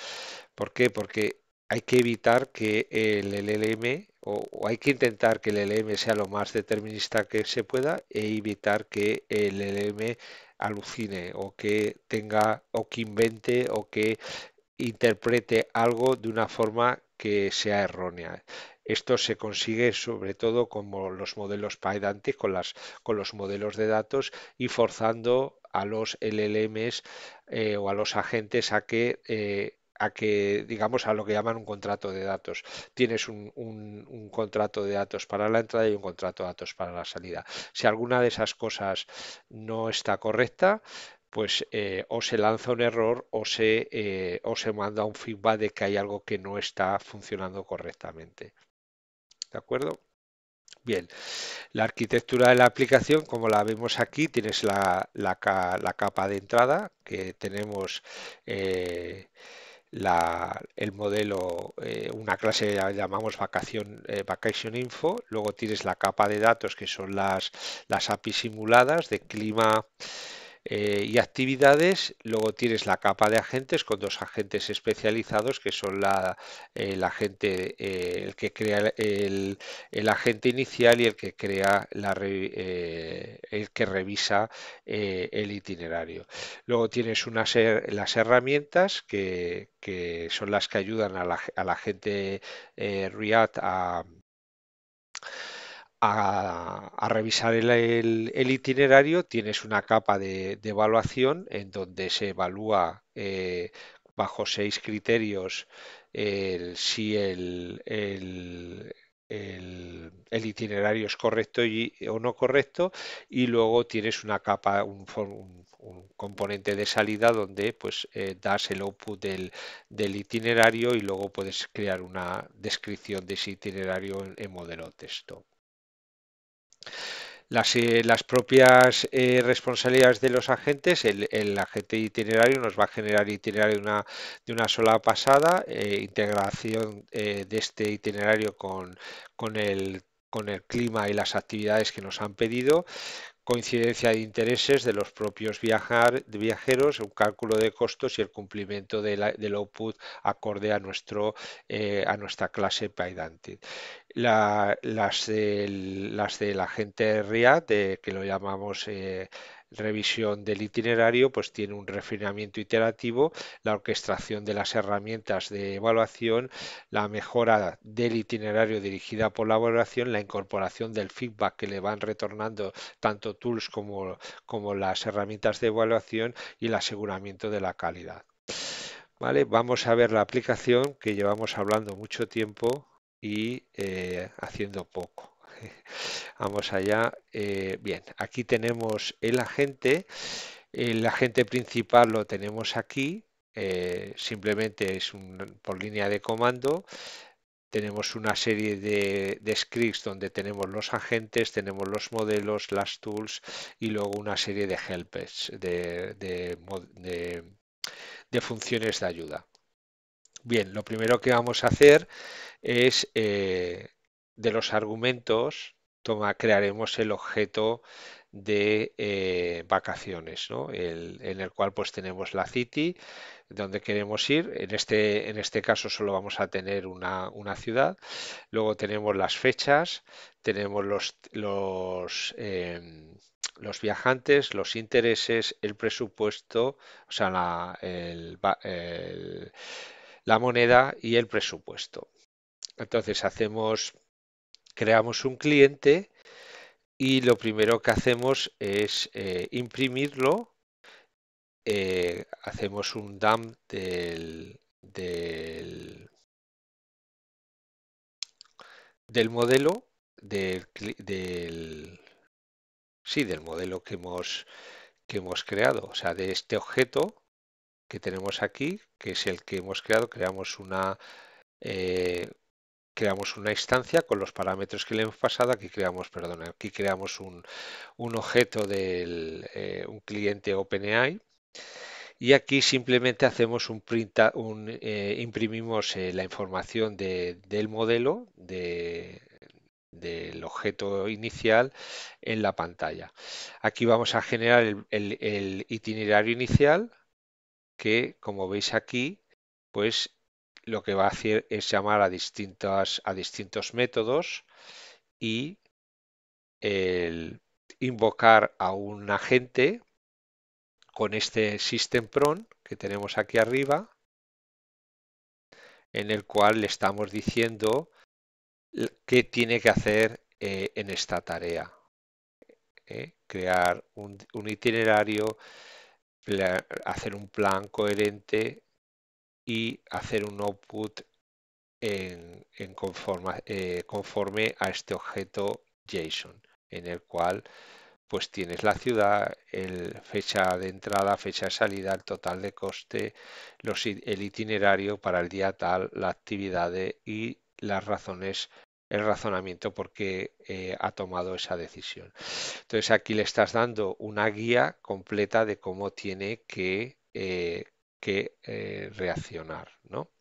¿Por qué? Porque hay que evitar que el LLM o hay que intentar que el LLM sea lo más determinista que se pueda e evitar que el LLM alucine o que tenga o que invente o que interprete algo de una forma que sea errónea. Esto se consigue sobre todo con los modelos Pydantic, con los modelos de datos y forzando a los LLMs o a los agentes a que, digamos, a lo que llaman un contrato de datos. Tienes un contrato de datos para la entrada y un contrato de datos para la salida. Si alguna de esas cosas no está correcta, pues o se lanza un error o se manda un feedback de que hay algo que no está funcionando correctamente. ¿De acuerdo? Bien, la arquitectura de la aplicación, como la vemos aquí, tienes la capa de entrada, que tenemos el modelo, una clase que llamamos Vacation Info, luego tienes la capa de datos, que son las API simuladas de clima y actividades. Luego tienes la capa de agentes con dos agentes especializados que son el agente, el que crea el agente inicial y el que crea el que revisa el itinerario. Luego tienes las herramientas que son las que ayudan a la gente React a revisar el itinerario. Tienes una capa de evaluación en donde se evalúa bajo 6 criterios si el itinerario es correcto o no correcto, y luego tienes una capa, un componente de salida donde pues das el output del itinerario y luego puedes crear una descripción de ese itinerario en modelo texto. Las propias responsabilidades de los agentes, el agente itinerario nos va a generar itinerario de una sola pasada, integración de este itinerario con el clima y las actividades que nos han pedido, coincidencia de intereses de los propios viajeros, un cálculo de costos y el cumplimiento del output acorde a nuestra clase Pydantic. Las de la gente RIAD, que lo llamamos revisión del itinerario, pues tiene un refinamiento iterativo, la orquestación de las herramientas de evaluación, la mejora del itinerario dirigida por la evaluación, la incorporación del feedback que le van retornando tanto tools como las herramientas de evaluación y el aseguramiento de la calidad. Vale, vamos a ver la aplicación que llevamos hablando mucho tiempo y haciendo poco. Vamos allá. Bien, aquí tenemos el agente. El agente principal lo tenemos aquí. Simplemente es por línea de comando. Tenemos una serie de scripts donde tenemos los agentes, tenemos los modelos, las tools y luego una serie de helpers, de funciones de ayuda. Bien, lo primero que vamos a hacer es de los argumentos, crearemos el objeto de vacaciones, ¿no? En el cual pues tenemos la city, donde queremos ir. En este caso solo vamos a tener una ciudad. Luego tenemos las fechas, tenemos los viajantes, los intereses, el presupuesto, o sea, la moneda y el presupuesto. Entonces creamos un cliente y lo primero que hacemos es imprimirlo. Hacemos un dump del modelo, sí, del modelo que hemos creado, o sea, de este objeto que tenemos aquí, que es el que hemos creado. Eh, Creamos una instancia con los parámetros que le hemos pasado. Aquí creamos, perdón, aquí creamos un objeto un cliente OpenAI. Y aquí simplemente hacemos imprimimos la información del modelo, del objeto inicial en la pantalla. Aquí vamos a generar el itinerario inicial que, como veis aquí, pues lo que va a hacer es llamar a distintos métodos y invocar a un agente con este system prompt que tenemos aquí arriba, en el cual le estamos diciendo qué tiene que hacer en esta tarea. Crear un itinerario, hacer un plan coherente y hacer un output conforme a este objeto JSON, en el cual pues tienes la ciudad, fecha de entrada, fecha de salida, el total de coste, el itinerario para el día tal, la actividad y las razones, el razonamiento por qué ha tomado esa decisión. Entonces aquí le estás dando una guía completa de cómo tiene que reaccionar, ¿no?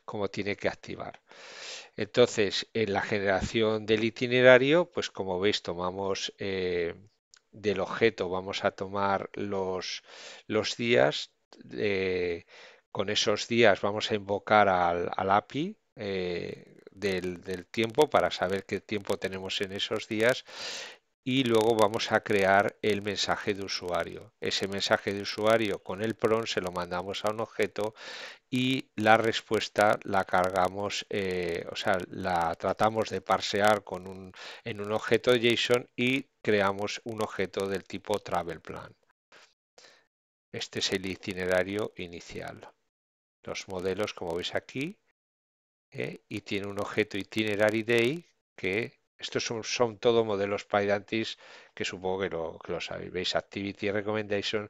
Cómo tiene que activar. Entonces, en la generación del itinerario, pues como veis, tomamos del objeto, vamos a tomar los días. Con esos días vamos a invocar al API del tiempo para saber qué tiempo tenemos en esos días. Y luego vamos a crear el mensaje de usuario. Ese mensaje de usuario con el prompt se lo mandamos a un objeto y la respuesta la cargamos, o sea, la tratamos de parsear en un objeto JSON y creamos un objeto del tipo Travel Plan. Este es el itinerario inicial. Los modelos, como veis aquí, y tiene un objeto Itinerary Day que estos son todos modelos Pydantic que supongo que lo sabéis. ¿Veis? Activity Recommendation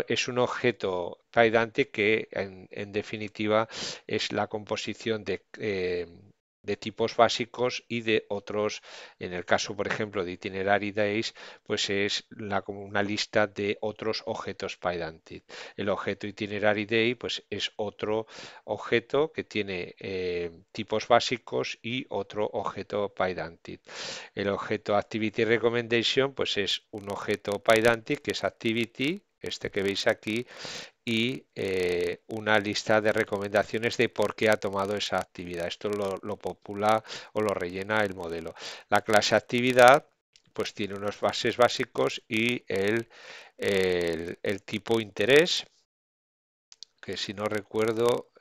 es un objeto Pydantic que en definitiva es la composición de tipos básicos y de otros. En el caso, por ejemplo, de Itinerary Days, pues es como una lista de otros objetos Pydantic. El objeto Itinerary Day pues es otro objeto que tiene tipos básicos y otro objeto Pydantic. El objeto Activity Recommendation pues es un objeto Pydantic que es Activity, este que veis aquí, y una lista de recomendaciones de por qué ha tomado esa actividad. Esto lo popula o lo rellena el modelo. La clase actividad pues tiene unos bases básicos y el tipo interés, que si no recuerdo,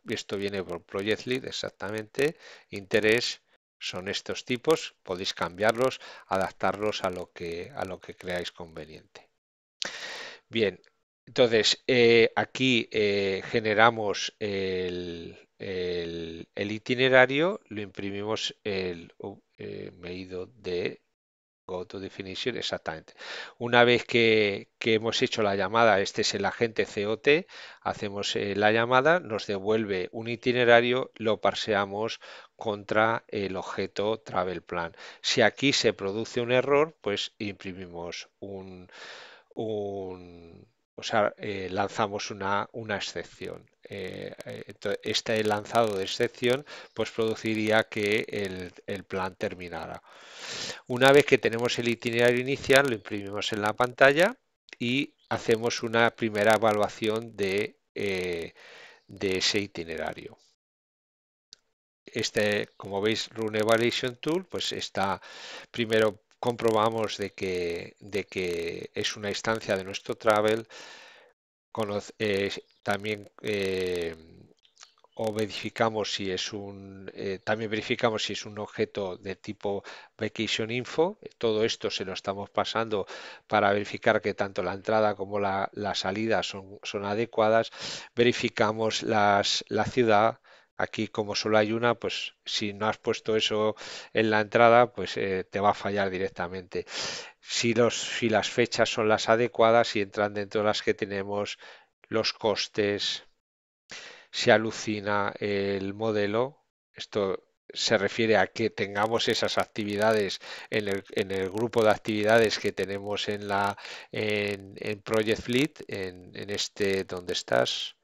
esto viene por Project Lead exactamente. Interés son estos tipos, podéis cambiarlos, adaptarlos a lo que creáis conveniente. Bien, entonces aquí generamos el itinerario, lo imprimimos me he ido de Go to definition, exactamente. Una vez que hemos hecho la llamada, este es el agente COT, hacemos la llamada, nos devuelve un itinerario, lo parseamos contra el objeto Travel Plan. Si aquí se produce un error, pues imprimimos o sea, lanzamos una excepción. Este lanzado de excepción pues produciría que el plan terminara. Una vez que tenemos el itinerario inicial, lo imprimimos en la pantalla y hacemos una primera evaluación de ese itinerario. Como veis, Run Evaluation Tool, pues está primero comprobamos de que es una instancia de nuestro travel, también o verificamos si es también verificamos si es un objeto de tipo Vacation Info. Todo esto se lo estamos pasando para verificar que tanto la entrada como la salida son adecuadas. Verificamos la ciudad. Aquí, como solo hay una, pues si no has puesto eso en la entrada, pues te va a fallar directamente. Si las fechas son las adecuadas y entran dentro de las que tenemos, los costes, se alucina el modelo. Esto se refiere a que tengamos esas actividades en el grupo de actividades que tenemos en Project Fleet, en este donde estás,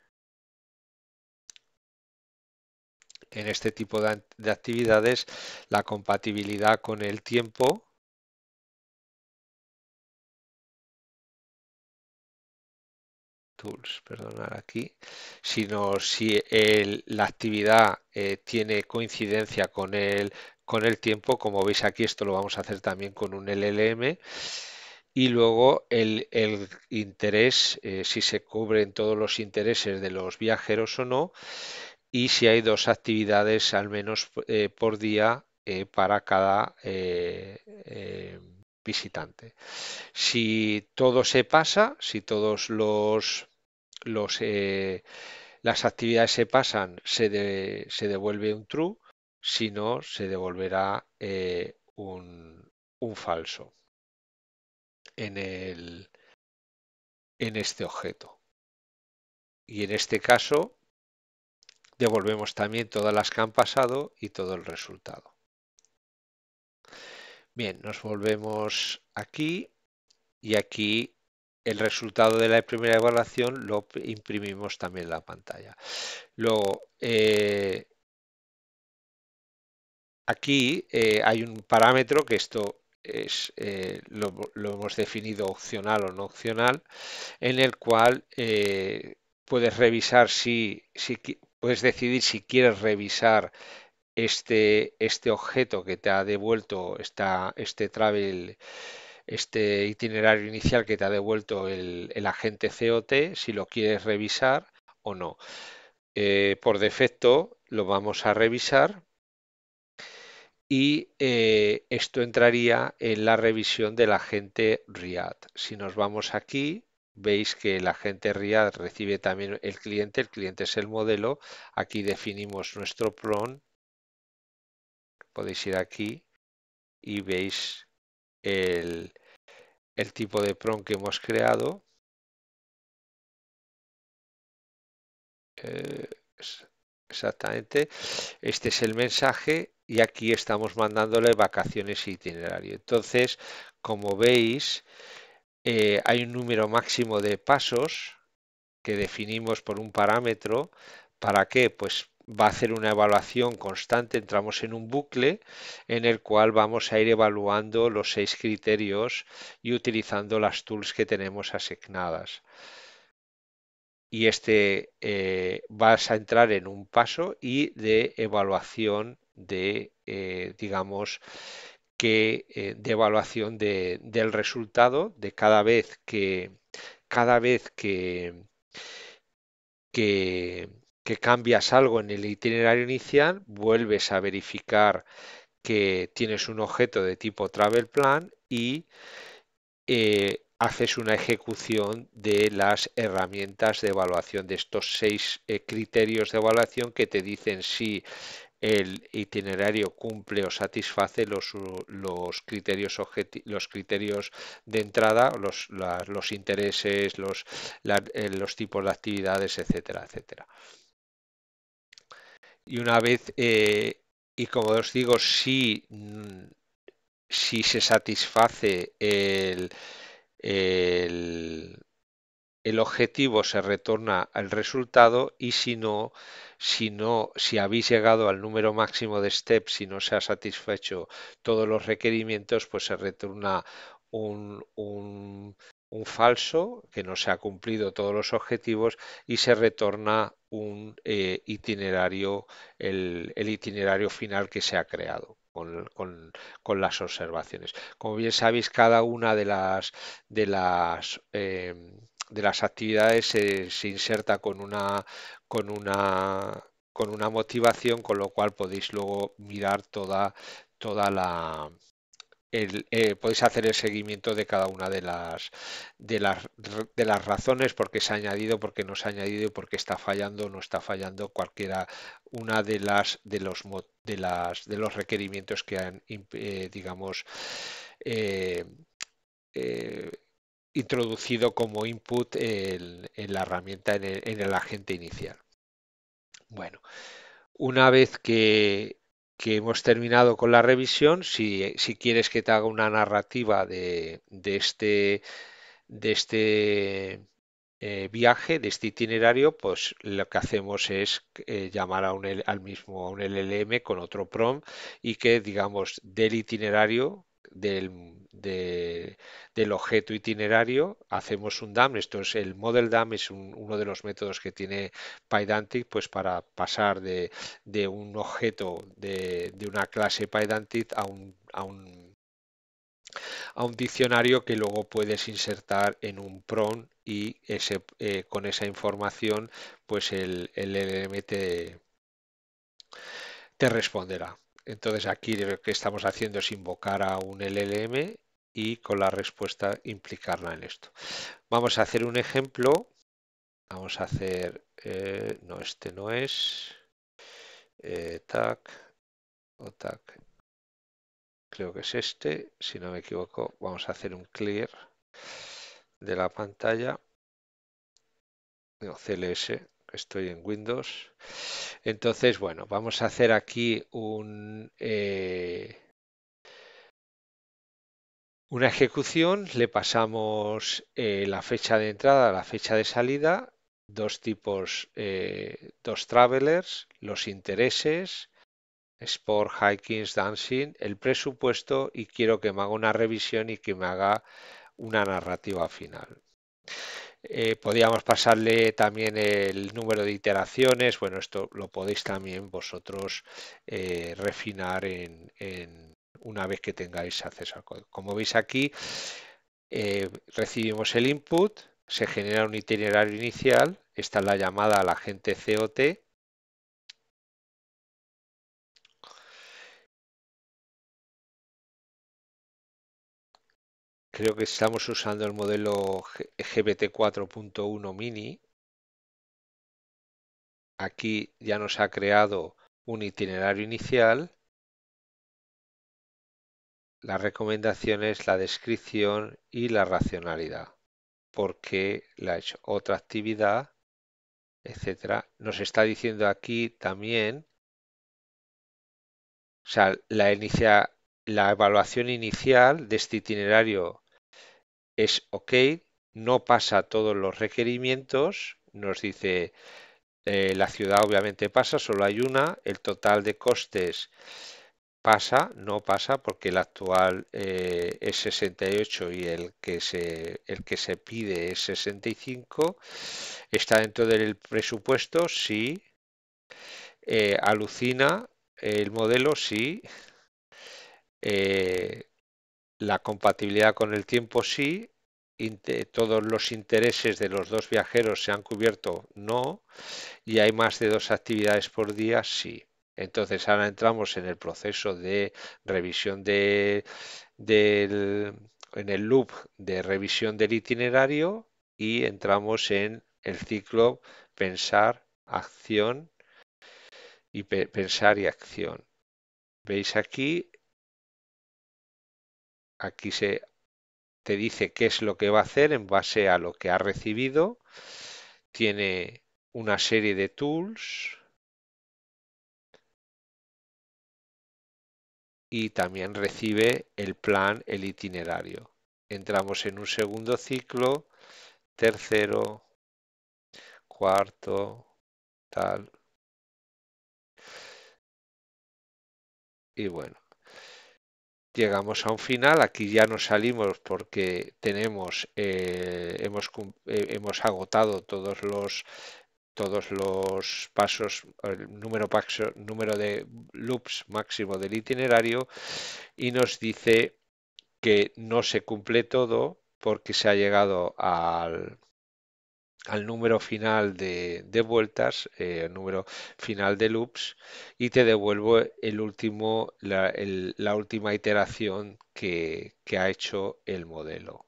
en este tipo de actividades, la compatibilidad con el tiempo. Tools, perdonar aquí, sino si la actividad tiene coincidencia con el tiempo. Como veis aquí, esto lo vamos a hacer también con un LLM. Y luego el interés, si se cubren todos los intereses de los viajeros o no, y si hay dos actividades al menos por día para cada visitante. Si todo se pasa, si todos los, eh, las actividades se pasan, se devuelve un true. Si no, se devolverá un falso en en este objeto. Y en este caso, devolvemos también todas las que han pasado y todo el resultado. Bien, nos volvemos aquí y aquí el resultado de la primera evaluación lo imprimimos también en la pantalla. Luego, aquí hay un parámetro que esto lo hemos definido opcional o no opcional, en el cual puedes revisar puedes decidir si quieres revisar este objeto que te ha devuelto este itinerario inicial que te ha devuelto el agente COT, si lo quieres revisar o no. Por defecto lo vamos a revisar y esto entraría en la revisión del agente RIAD. Si nos vamos aquí, veis que el agente RIAD recibe también el cliente es el modelo. Aquí definimos nuestro PRON. Podéis ir aquí y veis el, el tipo de PRON que hemos creado. Eh, Exactamente. Este es el mensaje y aquí estamos mandándole vacaciones e itinerario. Entonces, como veis, hay un número máximo de pasos que definimos por un parámetro. ¿Para qué? Pues va a hacer una evaluación constante. Entramos en un bucle en el cual vamos a ir evaluando los 6 criterios y utilizando las tools que tenemos asignadas. Y vas a entrar en un paso y de evaluación digamos, de evaluación del resultado de cada vez que cambias algo en el itinerario inicial, vuelves a verificar que tienes un objeto de tipo Travel Plan y haces una ejecución de las herramientas de evaluación de estos 6 criterios de evaluación que te dicen si el itinerario cumple o satisface los criterios de entrada, los intereses, los tipos de actividades, etcétera, etcétera. Y una vez, y como os digo, si se satisface el, el objetivo, se retorna al resultado. Y si habéis llegado al número máximo de steps y no se ha satisfecho todos los requerimientos, pues se retorna un falso, que no se ha cumplido todos los objetivos, y se retorna un itinerario, el itinerario final que se ha creado. con las observaciones. Como bien sabéis, cada una de las, de las actividades se inserta con una, con una motivación, con lo cual podéis luego mirar toda la, podéis hacer el seguimiento de cada una de las razones por qué se ha añadido, por qué no se ha añadido y por qué está fallando o no está fallando cualquiera una de los requerimientos que han digamos eh, eh, introducido como input en la herramienta en el agente inicial. Bueno, una vez que hemos terminado con la revisión, si quieres que te haga una narrativa de este viaje, de este itinerario, pues lo que hacemos es llamar a al mismo a un LLM con otro prompt y que, digamos, del itinerario, del objeto itinerario, hacemos un DAM. Esto es el Model DAM, es uno de los métodos que tiene Pydantic, pues para pasar de un objeto de una clase Pydantic a un diccionario que luego puedes insertar en un prompt y con esa información pues el LLM te responderá. Entonces aquí lo que estamos haciendo es invocar a un LLM y con la respuesta implicarla en esto. Vamos a hacer un ejemplo. Vamos a hacer, no, este no es, tac, o tac, creo que es este, si no me equivoco. Vamos a hacer un clear de la pantalla. No, CLS, estoy en Windows. Entonces, bueno, vamos a hacer aquí una ejecución. Le pasamos la fecha de entrada, la fecha de salida, dos tipos, dos travelers, los intereses, sport, hiking, dancing, el presupuesto y quiero que me haga una revisión y que me haga una narrativa final. Podríamos pasarle también el número de iteraciones. Bueno, esto lo podéis también vosotros refinar una vez que tengáis acceso al código. Como veis aquí, recibimos el input, se genera un itinerario inicial. Esta es la llamada al agente COT. Creo que estamos usando el modelo GPT 4.1 mini. Aquí ya nos ha creado un itinerario inicial. La recomendación es la descripción y la racionalidad. ¿Por qué la ha hecho? Otra actividad, etcétera. Nos está diciendo aquí también, o sea, la evaluación inicial de este itinerario es OK, no pasa todos los requerimientos, nos dice la ciudad obviamente pasa, solo hay una, el total de costes pasa, no pasa porque el actual es 68 y el que se pide es 65. Está dentro del presupuesto, sí. Alucina el modelo, sí. Eh, la compatibilidad con el tiempo, sí. Todos los intereses de los dos viajeros se han cubierto, no. Y hay más de dos actividades por día, sí. Entonces ahora entramos en el proceso de revisión en el loop de revisión del itinerario y entramos en el ciclo pensar, acción y pensar y acción. ¿Veis aquí? Aquí te dice qué es lo que va a hacer en base a lo que ha recibido. Tiene una serie de tools y también recibe el plan, el itinerario. Entramos en un segundo ciclo, tercero, cuarto, tal. Y bueno, llegamos a un final. Aquí ya nos salimos porque hemos agotado todos todos los pasos, el número de loops máximo del itinerario y nos dice que no se cumple todo porque se ha llegado al número final de vueltas, el número final de loops, y te devuelvo la última iteración que ha hecho el modelo.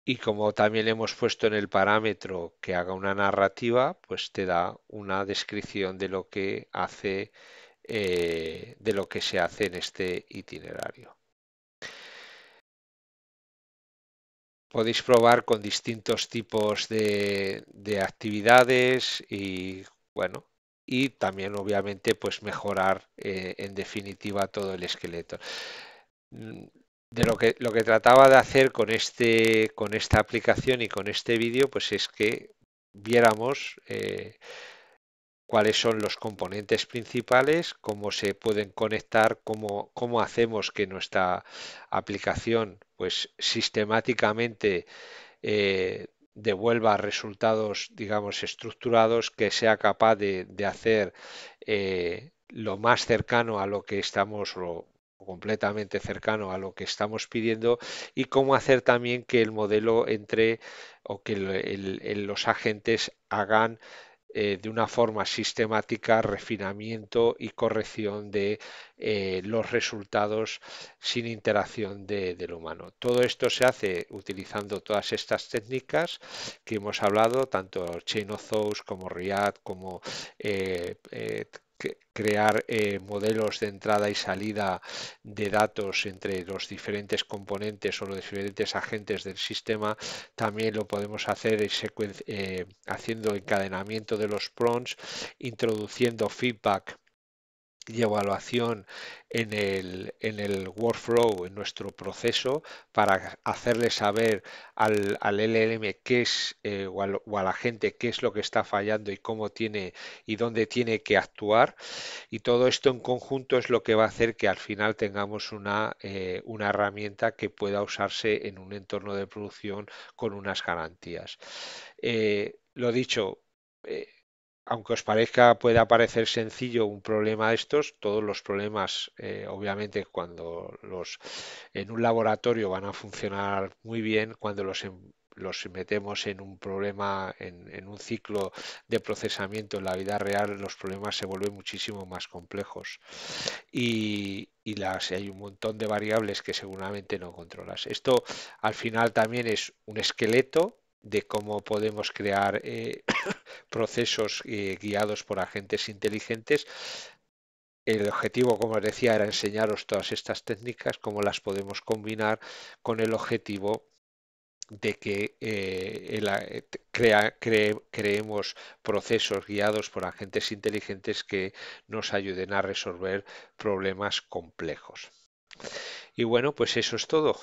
Y como también hemos puesto en el parámetro que haga una narrativa, pues te da una descripción de lo que hace, de lo que se hace en este itinerario. Podéis probar con distintos tipos de actividades y bueno, y también obviamente pues mejorar en definitiva todo el esqueleto. Mm, De lo que trataba de hacer con esta aplicación y con este vídeo, pues es que viéramos cuáles son los componentes principales, cómo se pueden conectar, cómo hacemos que nuestra aplicación pues sistemáticamente devuelva resultados, digamos, estructurados, que sea capaz de hacer lo más cercano a lo que estamos, o completamente cercano a lo que estamos pidiendo, y cómo hacer también que el modelo entre o que los agentes hagan de una forma sistemática refinamiento y corrección de los resultados sin interacción del humano. Todo esto se hace utilizando todas estas técnicas que hemos hablado, tanto Chain of Thoughts como React, como crear modelos de entrada y salida de datos entre los diferentes componentes o los diferentes agentes del sistema. También lo podemos hacer haciendo encadenamiento de los prompts, introduciendo feedback y evaluación en el workflow, en nuestro proceso, para hacerle saber al LLM qué es, o a la gente qué es lo que está fallando y cómo tiene y dónde tiene que actuar. Y todo esto en conjunto es lo que va a hacer que al final tengamos una herramienta que pueda usarse en un entorno de producción con unas garantías. Lo dicho, eh, aunque os parezca, pueda parecer sencillo un problema de estos, todos los problemas, obviamente, cuando en un laboratorio van a funcionar muy bien, cuando los metemos en un problema, en un ciclo de procesamiento en la vida real, los problemas se vuelven muchísimo más complejos y hay un montón de variables que seguramente no controlas. Esto al final también es un esqueleto de cómo podemos crear procesos guiados por agentes inteligentes. El objetivo, como os decía, era enseñaros todas estas técnicas, cómo las podemos combinar con el objetivo de que creemos procesos guiados por agentes inteligentes que nos ayuden a resolver problemas complejos. Y bueno, pues eso es todo.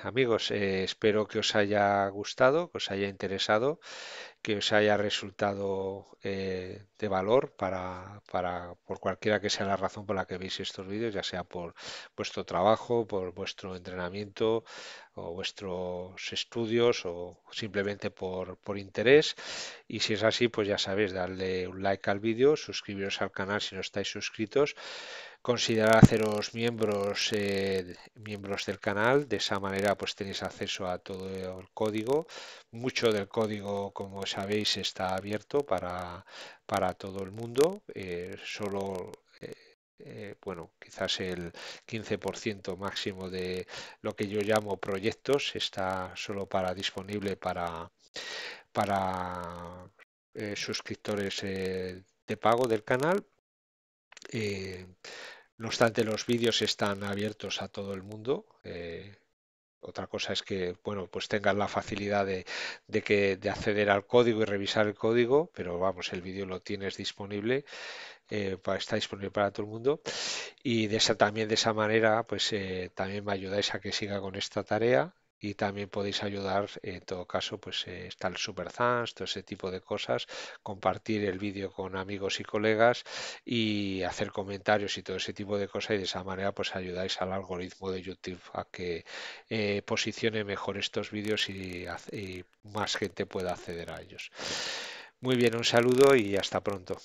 Amigos, espero que os haya gustado, que os haya interesado, que os haya resultado de valor por cualquiera que sea la razón por la que veis estos vídeos, ya sea por vuestro trabajo, por vuestro entrenamiento o vuestros estudios o simplemente por interés. Y si es así, pues ya sabéis, darle un like al vídeo, suscribiros al canal si no estáis suscritos, considerar haceros miembros del canal. De esa manera pues tenéis acceso a todo el código. Mucho del código, como sabéis, está abierto para todo el mundo. Solo bueno, quizás el 15% máximo de lo que yo llamo proyectos está solo disponible para suscriptores de pago del canal. Eh, no obstante, los vídeos están abiertos a todo el mundo. Otra cosa es que, bueno, pues tengan la facilidad de acceder al código y revisar el código, pero vamos, el vídeo lo tienes disponible, está disponible para todo el mundo. Y también de esa manera, pues también me ayudáis a que siga con esta tarea y también podéis ayudar, en todo caso, pues está el Super Thanks, todo ese tipo de cosas, compartir el vídeo con amigos y colegas y hacer comentarios y todo ese tipo de cosas y de esa manera pues ayudáis al algoritmo de YouTube a que posicione mejor estos vídeos y más gente pueda acceder a ellos. Muy bien, un saludo y hasta pronto.